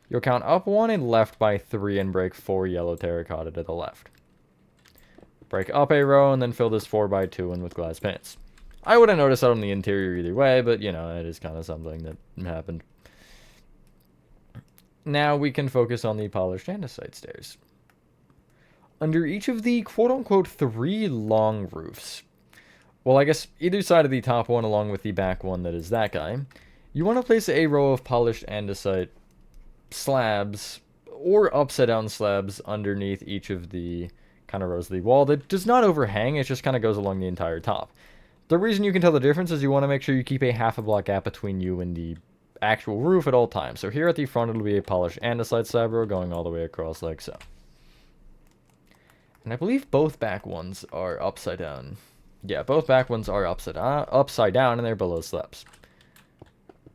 You'll count up 1 and left by 3 and break 4 yellow terracotta to the left. Break up a row and then fill this 4x2 in with glass panes. I would have noticed that on the interior either way, but it is kind of something that happened. Now we can focus on the polished andesite stairs. Under each of the quote-unquote 3 long roofs, well, I guess either side of the top one along with the back one that is that guy, you want to place a row of polished andesite slabs or upside down slabs underneath each of the kind of rows of the wall that does not overhang. It just kind of goes along the entire top. The reason you can tell the difference is you want to make sure you keep a half a block gap between you and the actual roof at all times. So here at the front, it'll be a polished andesite slab row going all the way across like so. And I believe both back ones are upside down. Yeah, both back ones are upside down and they're below slabs.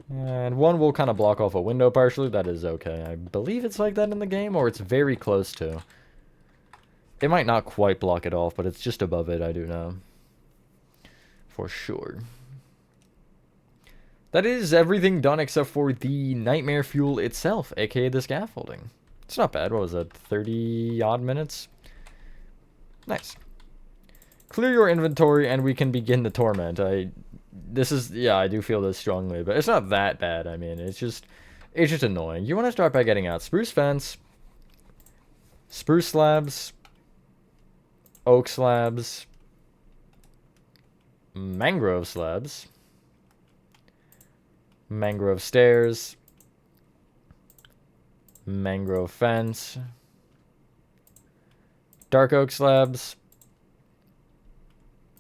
And one will kind of block off a window partially. That is okay. I believe it's like that in the game, or it's very close to. It might not quite block it off, but it's just above it, I do know. For sure. That is everything done except for the nightmare fuel itself, aka the scaffolding. It's not bad. What was that, 30-odd minutes? Nice. Clear your inventory and we can begin the torment. I do feel this strongly, but it's not that bad. I mean, it's just annoying. You want to start by getting out spruce fence, spruce slabs, oak slabs, mangrove slabs, mangrove stairs, mangrove fence, dark oak slabs,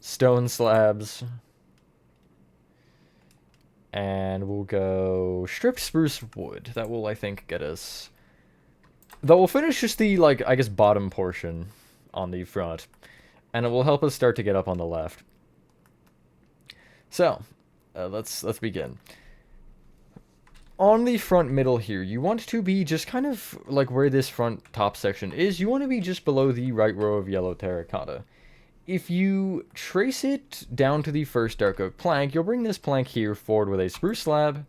stone slabs, and we'll go stripped spruce wood. That will, I think, get us... That will finish just the, I guess, bottom portion on the front. And it will help us start to get up on the left. So, let's begin. On the front middle here, you want to be just kind of like where this front top section is. You want to be just below the right row of yellow terracotta. If you trace it down to the first dark oak plank, you'll bring this plank here forward with a spruce slab,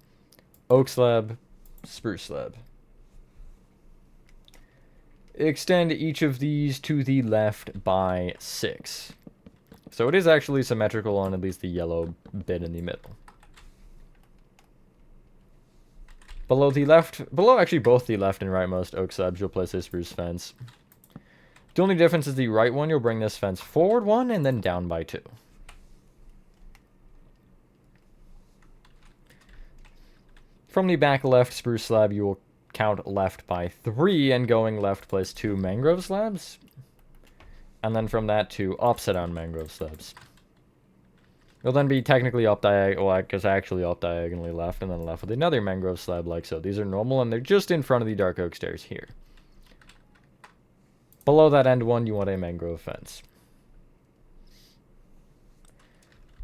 oak slab, spruce slab. Extend each of these to the left by 6. So it is actually symmetrical on at least the yellow bit in the middle. Below actually both the left and rightmost oak slabs, you'll place a spruce fence. The only difference is the right one, you'll bring this fence forward 1 and then down by 2. From the back left spruce slab, you will count left by 3, and going left, place 2 mangrove slabs. And then from that, 2 upside down mangrove slabs. You'll then be technically up diagonal, well, I guess actually up diagonally left, and then left with another mangrove slab like so. These are normal, and they're just in front of the dark oak stairs here. Below that end one, you want a mangrove fence.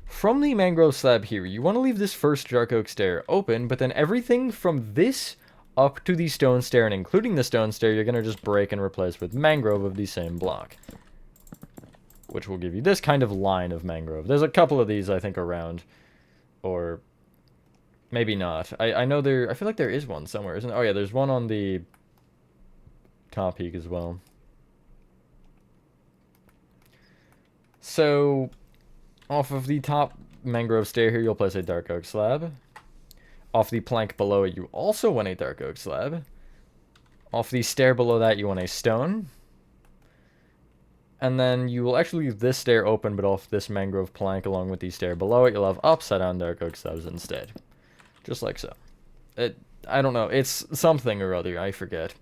From the mangrove slab here, you want to leave this first dark oak stair open, but then everything from this up to the stone stair, and including the stone stair, you're going to just break and replace with mangrove of the same block, which will give you this kind of line of mangrove. There's a couple of these, I think, around, or maybe not. I know I feel like there is one somewhere, isn't there? Oh yeah, there's one on the top peak as well. So, off of the top mangrove stair here, you'll place a dark oak slab. Off the plank below it, you also want a dark oak slab. Off the stair below that, you want a stone. And then you will actually leave this stair open, but off this mangrove plank along with the stair below it, you'll have upside down dark oak slabs instead. Just like so. I don't know, it's something or other, I forget.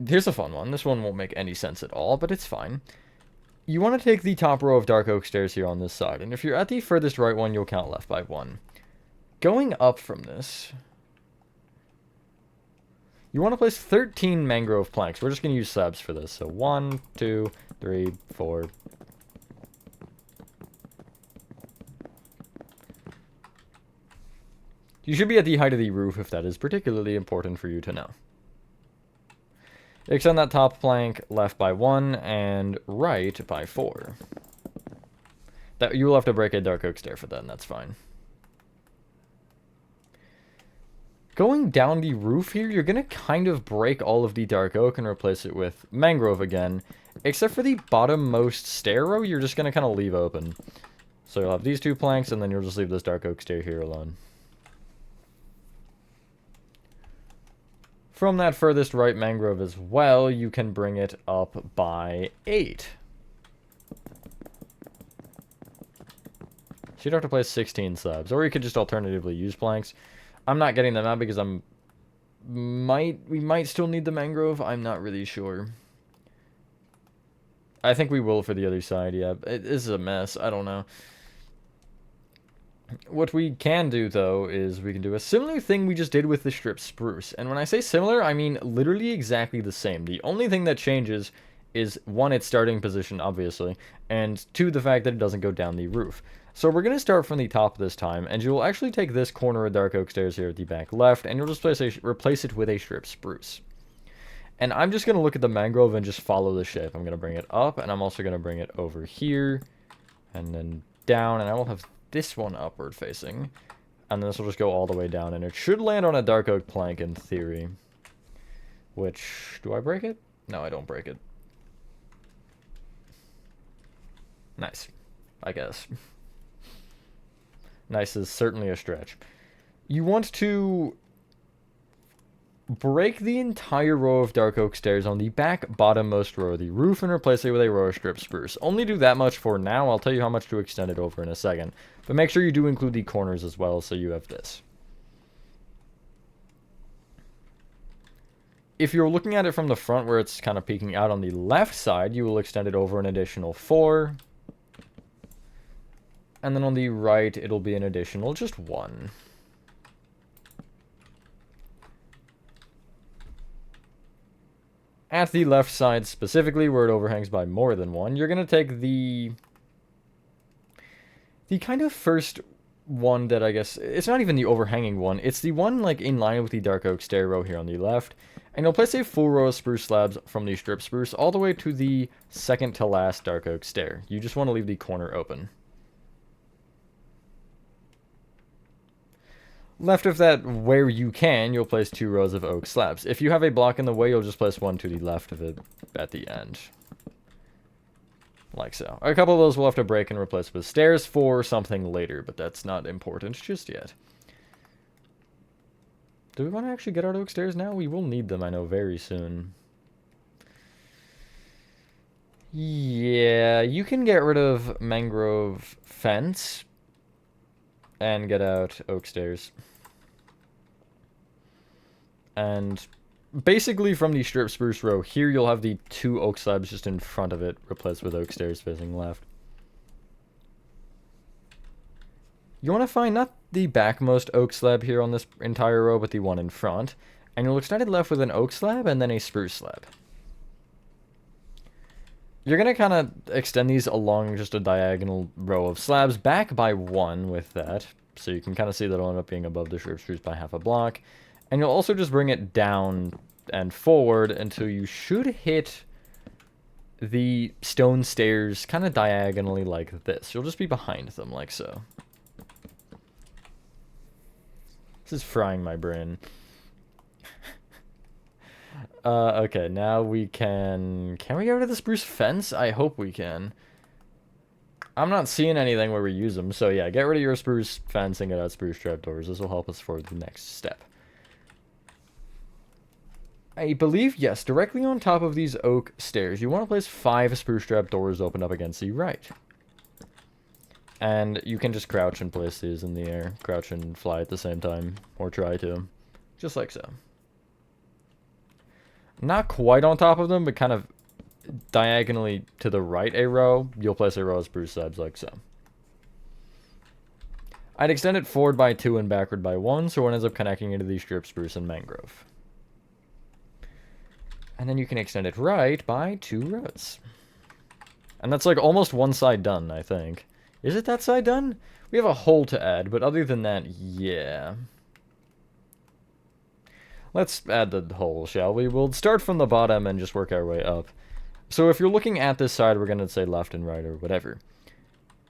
Here's a fun one. This one won't make any sense at all, but it's fine. You want to take the top row of dark oak stairs here on this side, and if you're at the furthest right one, you'll count left by 1. Going up from this, you want to place 13 mangrove planks. We're just going to use slabs for this. So 1, 2, 3, 4. You should be at the height of the roof if that is particularly important for you to know. Extend that top plank left by 1 and right by 4. That you will have to break a dark oak stair for that, and that's fine. Going down the roof here, you're going to kind of break all of the dark oak and replace it with mangrove again. Except for the bottommost stair row, you're just going to kind of leave open. So you'll have these 2 planks, and then you'll just leave this dark oak stair here alone. From that furthest right mangrove as well, you can bring it up by 8. So you'd have to place 16 slabs, or you could just alternatively use planks. I'm not getting them out because we might still need the mangrove. I'm not really sure. I think we will for the other side, yeah. It is a mess. I don't know. What we can do, though, is we can do a similar thing we just did with the strip spruce. And when I say similar, I mean literally exactly the same. The only thing that changes is, 1, its starting position, obviously, and 2, the fact that it doesn't go down the roof. So we're going to start from the top this time, and you'll actually take this corner of dark oak stairs here at the back left, and you'll just replace it with a strip spruce. And I'm just going to look at the mangrove and just follow the shape. I'm going to bring it up, and I'm also going to bring it over here, and then down, and I will have this one upward facing, and then this will just go all the way down, and it should land on a dark oak plank in theory. Which, do I break it? No, I don't break it. Nice, I guess. Nice is certainly a stretch. You want to break the entire row of dark oak stairs on the back bottommost row of the roof and replace it with a row of strip spruce. Only do that much for now. I'll tell you how much to extend it over in a second. But make sure you do include the corners as well, so you have this. If you're looking at it from the front where it's kind of peeking out on the left side, you will extend it over an additional 4. And then on the right, it'll be an additional just 1. At the left side specifically, where it overhangs by more than 1, you're going to take the kind of first one that I guess, it's not even the overhanging one, it's the one like in line with the dark oak stair row here on the left, and you'll place a full row of spruce slabs from the strip spruce all the way to the second to last dark oak stair. You just want to leave the corner open. Left of that, where you can, you'll place 2 rows of oak slabs. If you have a block in the way, you'll just place 1 to the left of it at the end. Like so. A couple of those we'll have to break and replace with stairs for something later, but that's not important just yet. Do we want to actually get our oak stairs now? We will need them, I know, very soon. Yeah, you can get rid of mangrove fence and get out oak stairs. And basically from the strip spruce row here, you'll have the 2 oak slabs just in front of it replaced with oak stairs facing left. You want to find not the backmost oak slab here on this entire row, but the one in front. And you'll extend it left with an oak slab and then a spruce slab. You're going to kind of extend these along just a diagonal row of slabs, back by one with that. So you can kind of see that it'll end up being above the sharp spruce by half a block. And you'll also just bring it down and forward until you should hit the stone stairs kind of diagonally like this. You'll just be behind them like so. This is frying my brain. Okay, now we can... Can we get rid of the spruce fence? I hope we can. I'm not seeing anything where we use them, so yeah, get rid of your spruce fence and get out spruce trapdoors. This will help us for the next step. I believe, yes, directly on top of these oak stairs, you want to place 5 spruce trapdoors open up against the right. And you can just crouch and place these in the air. Crouch and fly at the same time, or try to. Just like so. Not quite on top of them, but kind of diagonally to the right a row. You'll place a row of spruce slabs like so. I'd extend it forward by 2 and backward by 1, so one ends up connecting into these strip spruce and mangrove. And then you can extend it right by 2 rows. And that's like almost one side done, I think. Is it that side done? We have a hole to add, but other than that, yeah. Let's add the hole, shall we? We'll start from the bottom and just work our way up. So if you're looking at this side, we're going to say left and right or whatever.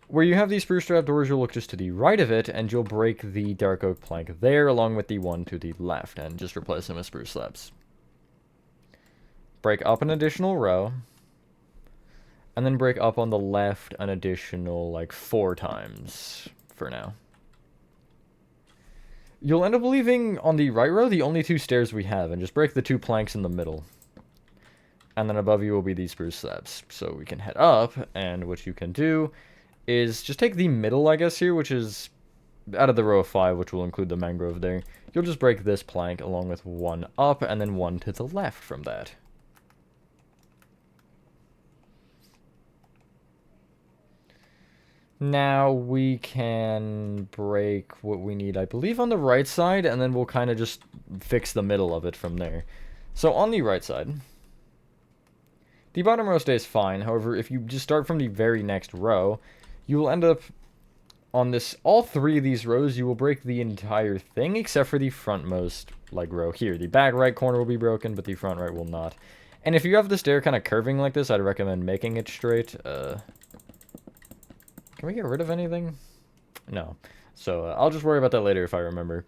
Where you have these spruce trapdoors, you'll look just to the right of it, and you'll break the dark oak plank there, along with the one to the left, and just replace them with spruce slabs. Break up an additional row, and then break up on the left an additional, like, 4 times for now. You'll end up leaving on the right row the only 2 stairs we have, and just break the 2 planks in the middle. And then above you will be these spruce slabs. So we can head up, and what you can do is just take the middle, I guess, here, which is out of the row of 5, which will include the mangrove there. You'll just break this plank along with 1 up, and then 1 to the left from that. Now we can break what we need, I believe, on the right side, and then we'll kind of just fix the middle of it from there. So on the right side, the bottom row stays fine. However, if you just start from the very next row, you will end up on this, all 3 of these rows, you will break the entire thing except for the frontmost, like, row here. The back right corner will be broken, but the front right will not. And if you have the stair kind of curving like this, I'd recommend making it straight. Can we get rid of anything? No. So I'll just worry about that later if I remember.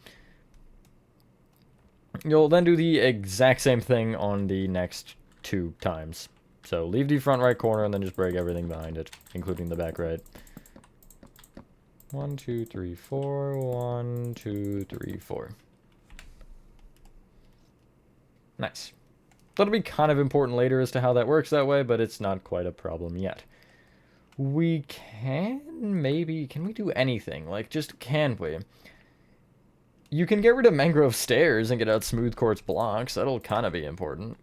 You'll then do the exact same thing on the next 2 times. So leave the front right corner and then just break everything behind it, including the back right. 1, 2, 3, 4. 1, 2, 3, 4. Nice. That'll be kind of important later as to how that works that way, but it's not quite a problem yet. We can, maybe, can we do anything? Like, just can we? You can get rid of mangrove stairs and get out smooth quartz blocks. That'll kind of be important.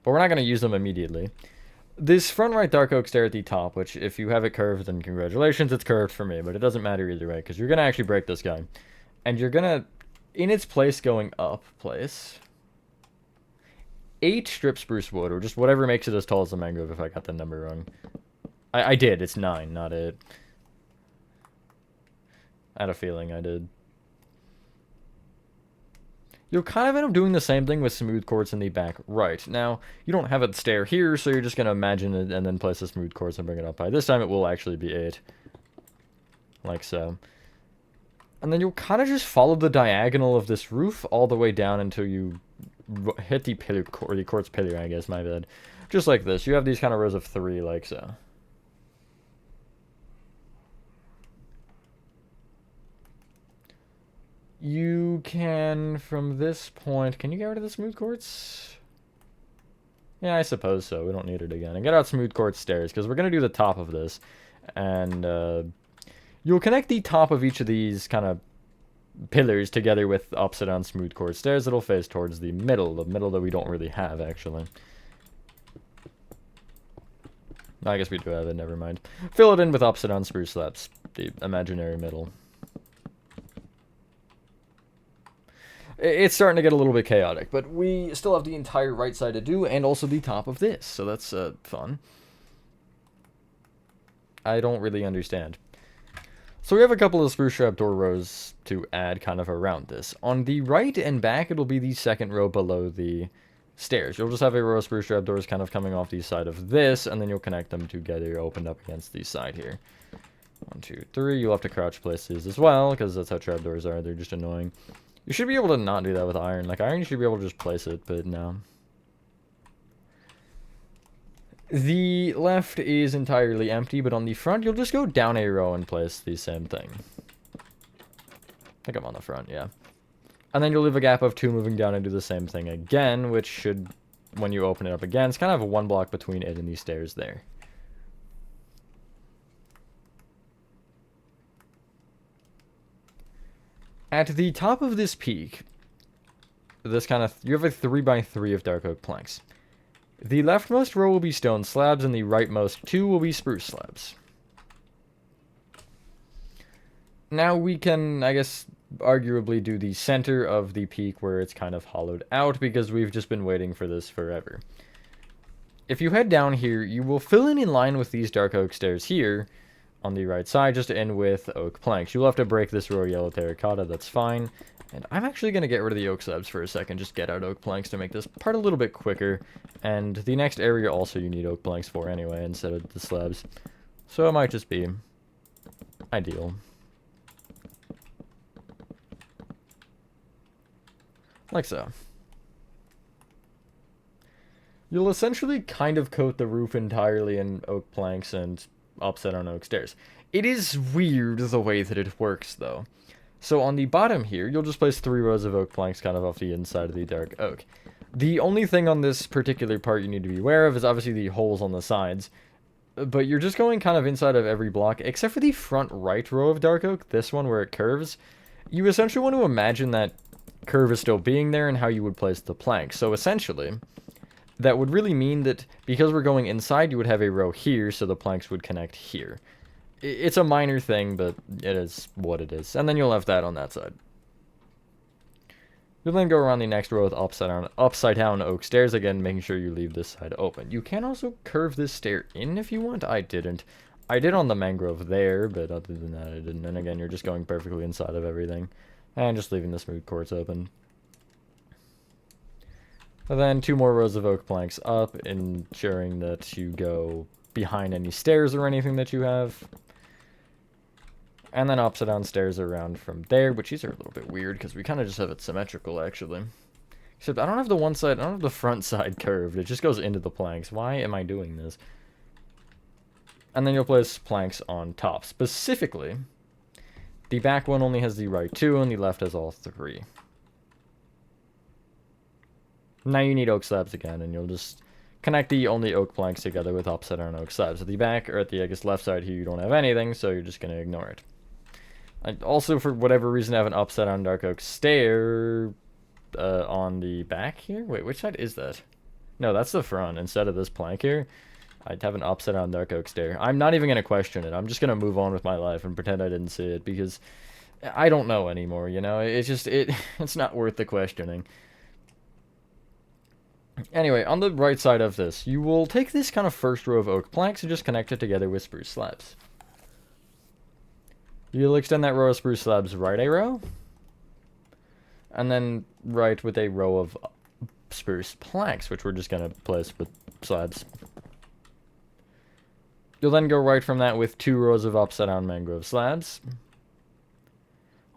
But we're not going to use them immediately. This front right dark oak stair at the top, which if you have it curved, then congratulations, it's curved for me. But it doesn't matter either way, because you're going to actually break this guy. And you're going to, in its place going up, place 8 strip spruce wood, or just whatever makes it as tall as the mangrove if I got the number wrong. I did, it's 9, not 8. I had a feeling I did. You'll kind of end up doing the same thing with smooth quartz in the back right. Now, you don't have a stair here, so you're just going to imagine it and then place the smooth quartz and bring it up high. This time it will actually be 8. Like so. And then you'll kind of just follow the diagonal of this roof all the way down until you hit the pillar, or the quartz pillar, I guess, my bad. Just like this. You have these kind of rows of 3, like so. You can, from this point, can you get rid of the smooth quartz? Yeah, I suppose so. We don't need it again. And get out smooth quartz stairs, because we're going to do the top of this. And you'll connect the top of each of these kind of pillars together with upside down smooth quartz stairs that'll face towards the middle that we don't really have, actually. I guess we do have it, never mind. Fill it in with upside down spruce slabs, the imaginary middle. It's starting to get a little bit chaotic, but we still have the entire right side to do, and also the top of this, so that's fun. I don't really understand. So we have a couple of spruce trapdoor rows to add kind of around this. On the right and back, it'll be the second row below the stairs. You'll just have a row of spruce trapdoors kind of coming off the side of this, and then you'll connect them together, opened up against the side here. 1, 2, 3. You'll have to crouch place these as well, because that's how trapdoors are. They're just annoying. You should be able to not do that with iron. Like, iron, you should be able to just place it, but no. The left is entirely empty, but on the front, you'll just go down a row and place the same thing. I think I'm on the front, yeah. And then you'll leave a gap of 2 moving down and do the same thing again, which should, when you open it up again, it's kind of 1 block between it and these stairs there. At the top of this peak, this kind of, you have a 3x3 of dark oak planks. The leftmost row will be stone slabs, and the rightmost 2 will be spruce slabs. Now we can, I guess, arguably do the center of the peak where it's kind of hollowed out, because we've just been waiting for this forever. If you head down here, you will fill in line with these dark oak stairs here, on the right side, just to end with oak planks. You'll have to break this row of yellow terracotta, that's fine. And I'm actually going to get rid of the oak slabs for a second, just get out oak planks to make this part a little bit quicker. And the next area also you need oak planks for anyway, instead of the slabs. So it might just be ideal. Like so. You'll essentially kind of coat the roof entirely in oak planks and upside down oak stairs. It is weird the way that it works, though. So on the bottom here, you'll just place 3 rows of oak planks kind of off the inside of the dark oak. The only thing on this particular part you need to be aware of is obviously the holes on the sides. But you're just going kind of inside of every block, except for the front right row of dark oak, this one where it curves. You essentially want to imagine that curve is still being there and how you would place the planks. So essentially, that would really mean that because we're going inside, you would have a row here, so the planks would connect here. It's a minor thing, but it is what it is. And then you'll have that on that side. You'll then go around the next row with upside down oak stairs, again, making sure you leave this side open. You can also curve this stair in if you want. I didn't. I did on the mangrove there, but other than that, I didn't. And again, you're just going perfectly inside of everything. And just leaving the smooth courts open. And then 2 more rows of oak planks up, ensuring that you go behind any stairs or anything that you have. And then upside down stairs around from there, which these are a little bit weird because we kind of just have it symmetrical, actually. Except I don't have the one side, I don't have the front side curved. It just goes into the planks. Why am I doing this? And then you'll place planks on top. Specifically, the back one only has the right 2 and the left has all 3. Now you need oak slabs again, and you'll just connect the only oak planks together with upside down oak slabs. At the back, or at the, I guess, left side here, you don't have anything, so you're just going to ignore it. I also, for whatever reason, have an upside down dark oak stair on the back here. Wait, which side is that? No, that's the front. Instead of this plank here, I'd have an upside down dark oak stair. I'm not even going to question it. I'm just going to move on with my life and pretend I didn't see it, because I don't know anymore, you know? It's just, it's not worth the questioning. Anyway, on the right side of this, you will take this kind of first row of oak planks and just connect it together with spruce slabs. You'll extend that row of spruce slabs right a row, and then right with a row of spruce planks, which we're just going to place with slabs. You'll then go right from that with 2 rows of upside down mangrove slabs.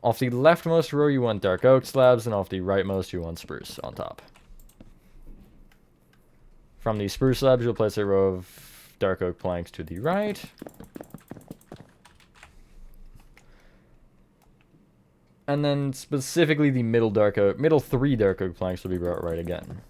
Off the leftmost row, you want dark oak slabs, and off the rightmost, you want spruce on top. From the spruce slabs, you'll place a row of dark oak planks to the right. And then specifically the middle 3 dark oak planks will be brought right again.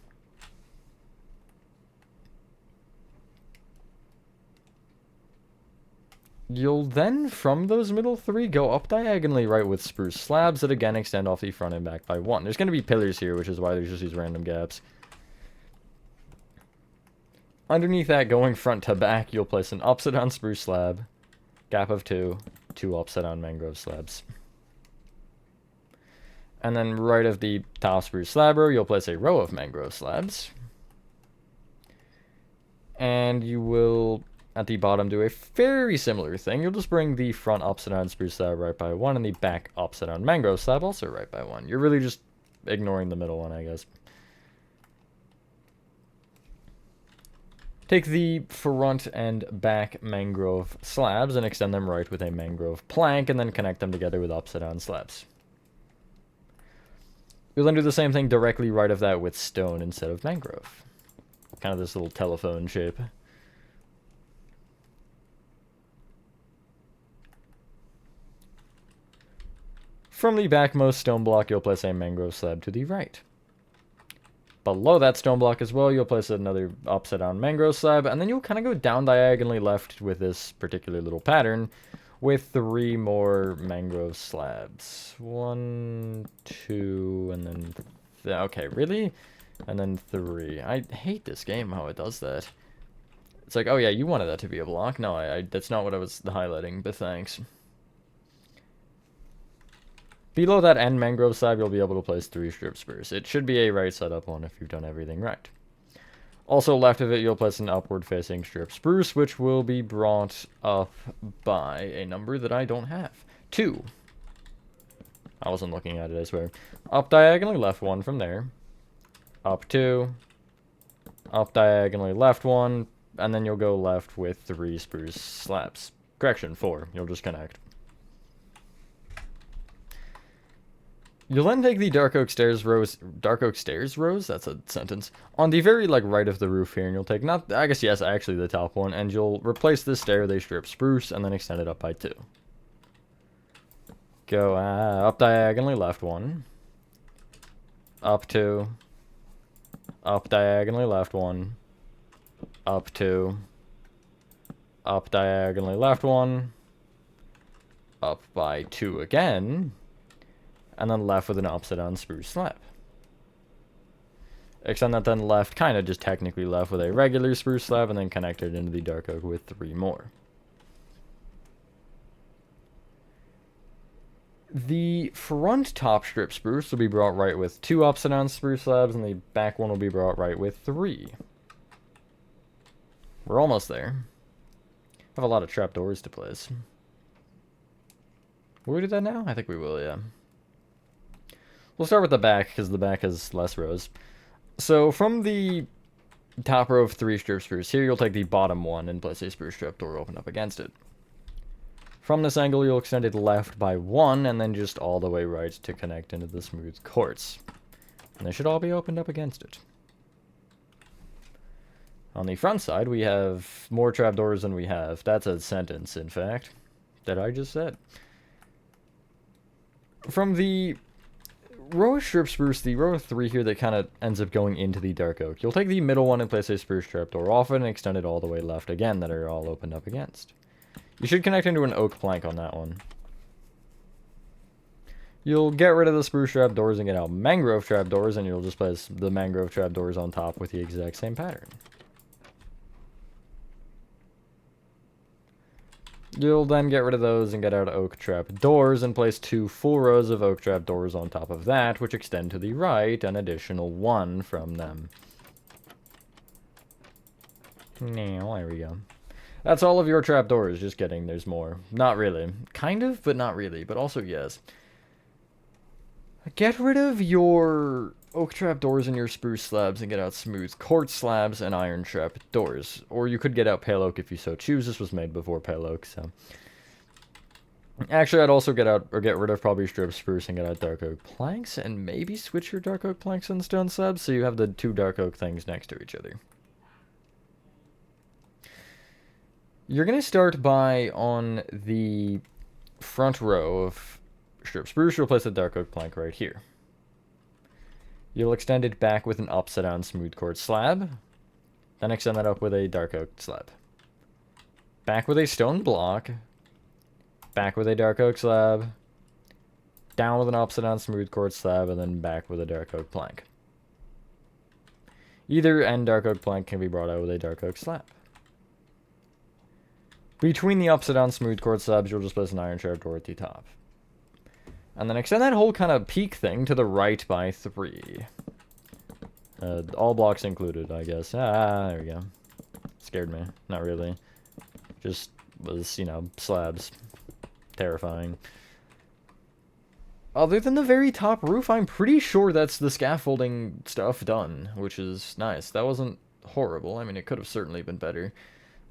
You'll then, from those middle 3, go up diagonally right with spruce slabs that again extend off the front and back by 1. There's going to be pillars here, which is why there's just these random gaps. Underneath that, going front to back, you'll place an upside-down spruce slab, gap of two upside-down mangrove slabs. And then right of the top spruce slab row, you'll place a row of mangrove slabs. And you will, at the bottom, do a very similar thing. You'll just bring the front upside-down spruce slab right by one, and the back upside-down mangrove slab also right by one. You're really just ignoring the middle one, I guess. Take the front and back mangrove slabs and extend them right with a mangrove plank, and then connect them together with upside-down slabs. You'll then do the same thing directly right of that with stone instead of mangrove. Kind of this little telephone shape. From the backmost stone block, you'll place a mangrove slab to the right. Below that stone block as well, you'll place another upside-down mangrove slab, and then you'll kind of go down diagonally left with this particular little pattern with 3 more mangrove slabs. 1, 2, and then... okay, really? And then 3. I hate this game, how it does that. It's like, oh yeah, you wanted that to be a block. No, that's not what I was highlighting, but thanks. Below that end mangrove slab, you'll be able to place 3 strip spurs. It should be a right side up one if you've done everything right. Also left of it, you'll place an upward facing strip spruce, which will be brought up by a number that I don't have. 2. I wasn't looking at it, I swear. Up diagonally left 1 from there. Up 2. Up diagonally left 1. And then you'll go left with 3 spruce slabs. Correction, 4. You'll just connect. You'll then take the dark oak stairs rows, that's a sentence, on the very, right of the roof here, and you'll take, actually the top one, and you'll replace this stair with a strip spruce, and then extend it up by 2. Go up diagonally left 1, up 2, up diagonally left 1, up 2, up diagonally left 1, up by 2 again, and then left with an upside-down spruce slab. Extend that then left, kind of just technically left with a regular spruce slab, and then connect it into the dark oak with 3 more. The front top strip spruce will be brought right with 2 upside-down spruce slabs, and the back one will be brought right with 3. We're almost there. I have a lot of trapdoors to place. Will we do that now? I think we will, yeah. We'll start with the back, because the back has less rows. So, from the top row of 3 strip spruce here, you'll take the bottom one and place a spruce trapdoor open up against it. From this angle, you'll extend it left by 1, and then just all the way right to connect into the smooth quartz. And they should all be opened up against it. On the front side, we have more trapdoors than we have. That's a sentence, in fact, that I just said. From the row of strip spruce, the row of 3 here that kind of ends up going into the dark oak, you'll take the middle one and place a spruce trapdoor off it and extend it all the way left again that are all opened up against. You should connect into an oak plank on that one. You'll get rid of the spruce trapdoors and get out mangrove trapdoors, and you'll just place the mangrove trapdoors on top with the exact same pattern. You'll then get rid of those and get out oak trapdoors and place 2 full rows of oak trapdoors on top of that, which extend to the right, an additional 1 from them. Now, there we go. That's all of your trapdoors, just kidding, there's more. Not really. Kind of, but not really, but also yes. Get rid of your oak trapdoors and your spruce slabs and get out smooth quartz slabs and iron trapdoors. Or you could get out pale oak if you so choose. This was made before pale oak, so. Actually, I'd also get rid of probably strip spruce and get out dark oak planks, and maybe switch your dark oak planks and stone slabs so you have the 2 dark oak things next to each other. You're going to start by, on the front row of strip spruce, you'll place a dark oak plank right here. You'll extend it back with an upside-down smooth quartz slab, then extend that up with a dark oak slab. Back with a stone block, back with a dark oak slab, down with an upside-down smooth quartz slab, and then back with a dark oak plank. Either end dark oak plank can be brought out with a dark oak slab. Between the upside down smooth quartz slabs, you'll just place an iron shaft door at the top. And then extend that whole kind of peak thing to the right by 3. All blocks included, I guess. Ah, there we go. Scared me. Not really. Just was, you know, slabs. Terrifying. Other than the very top roof, I'm pretty sure that's the scaffolding stuff done, which is nice. That wasn't horrible. I mean, it could have certainly been better,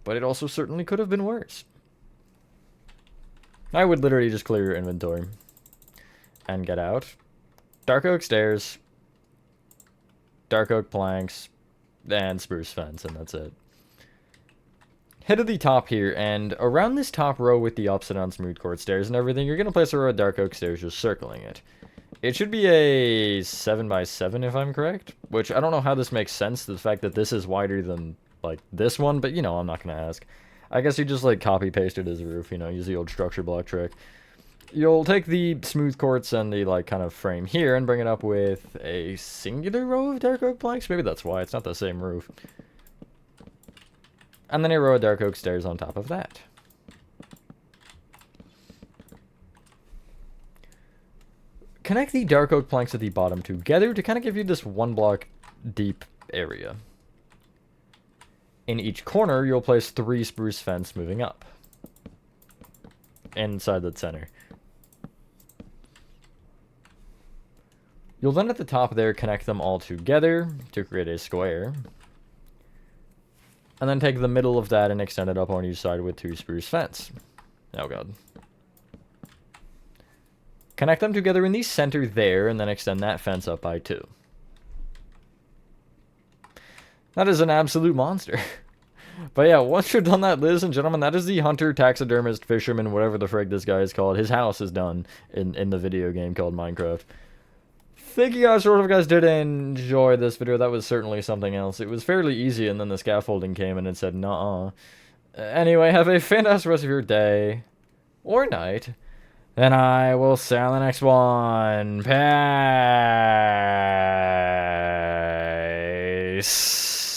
but it also certainly could have been worse. I would literally just clear your inventory and get out. Dark oak stairs, dark oak planks, and spruce fence, and that's it. Head to the top here, and around this top row with the upside down smooth quartz stairs and everything, you're going to place a row of dark oak stairs just circling it. It should be a 7x7 if I'm correct, which I don't know how this makes sense, the fact that this is wider than, like, this one, but, you know, I'm not going to ask. I guess you just, like, copy-paste it as a roof, you know, use the old structure block trick. You'll take the smooth quartz and the, like, kind of frame here and bring it up with a singular row of dark oak planks. Maybe that's why, it's not the same roof. And then a row of dark oak stairs on top of that. Connect the dark oak planks at the bottom together to kind of give you this 1 block deep area. In each corner, you'll place 3 spruce fence moving up. Inside the center. You'll then at the top there connect them all together to create a square. And then take the middle of that and extend it up on each side with 2 spruce fence. Oh god. Connect them together in the center there, and then extend that fence up by 2. That is an absolute monster. But yeah, once you're done that, ladies and gentlemen, that is the hunter, taxidermist, fisherman, whatever the frig this guy is called. His house is done in the video game called Minecraft. Thank you guys for if you guys did enjoy this video. That was certainly something else. It was fairly easy, and then the scaffolding came and it said, nuh-uh. Anyway, have a fantastic rest of your day. Or night. And I will see you on the next one. Peace.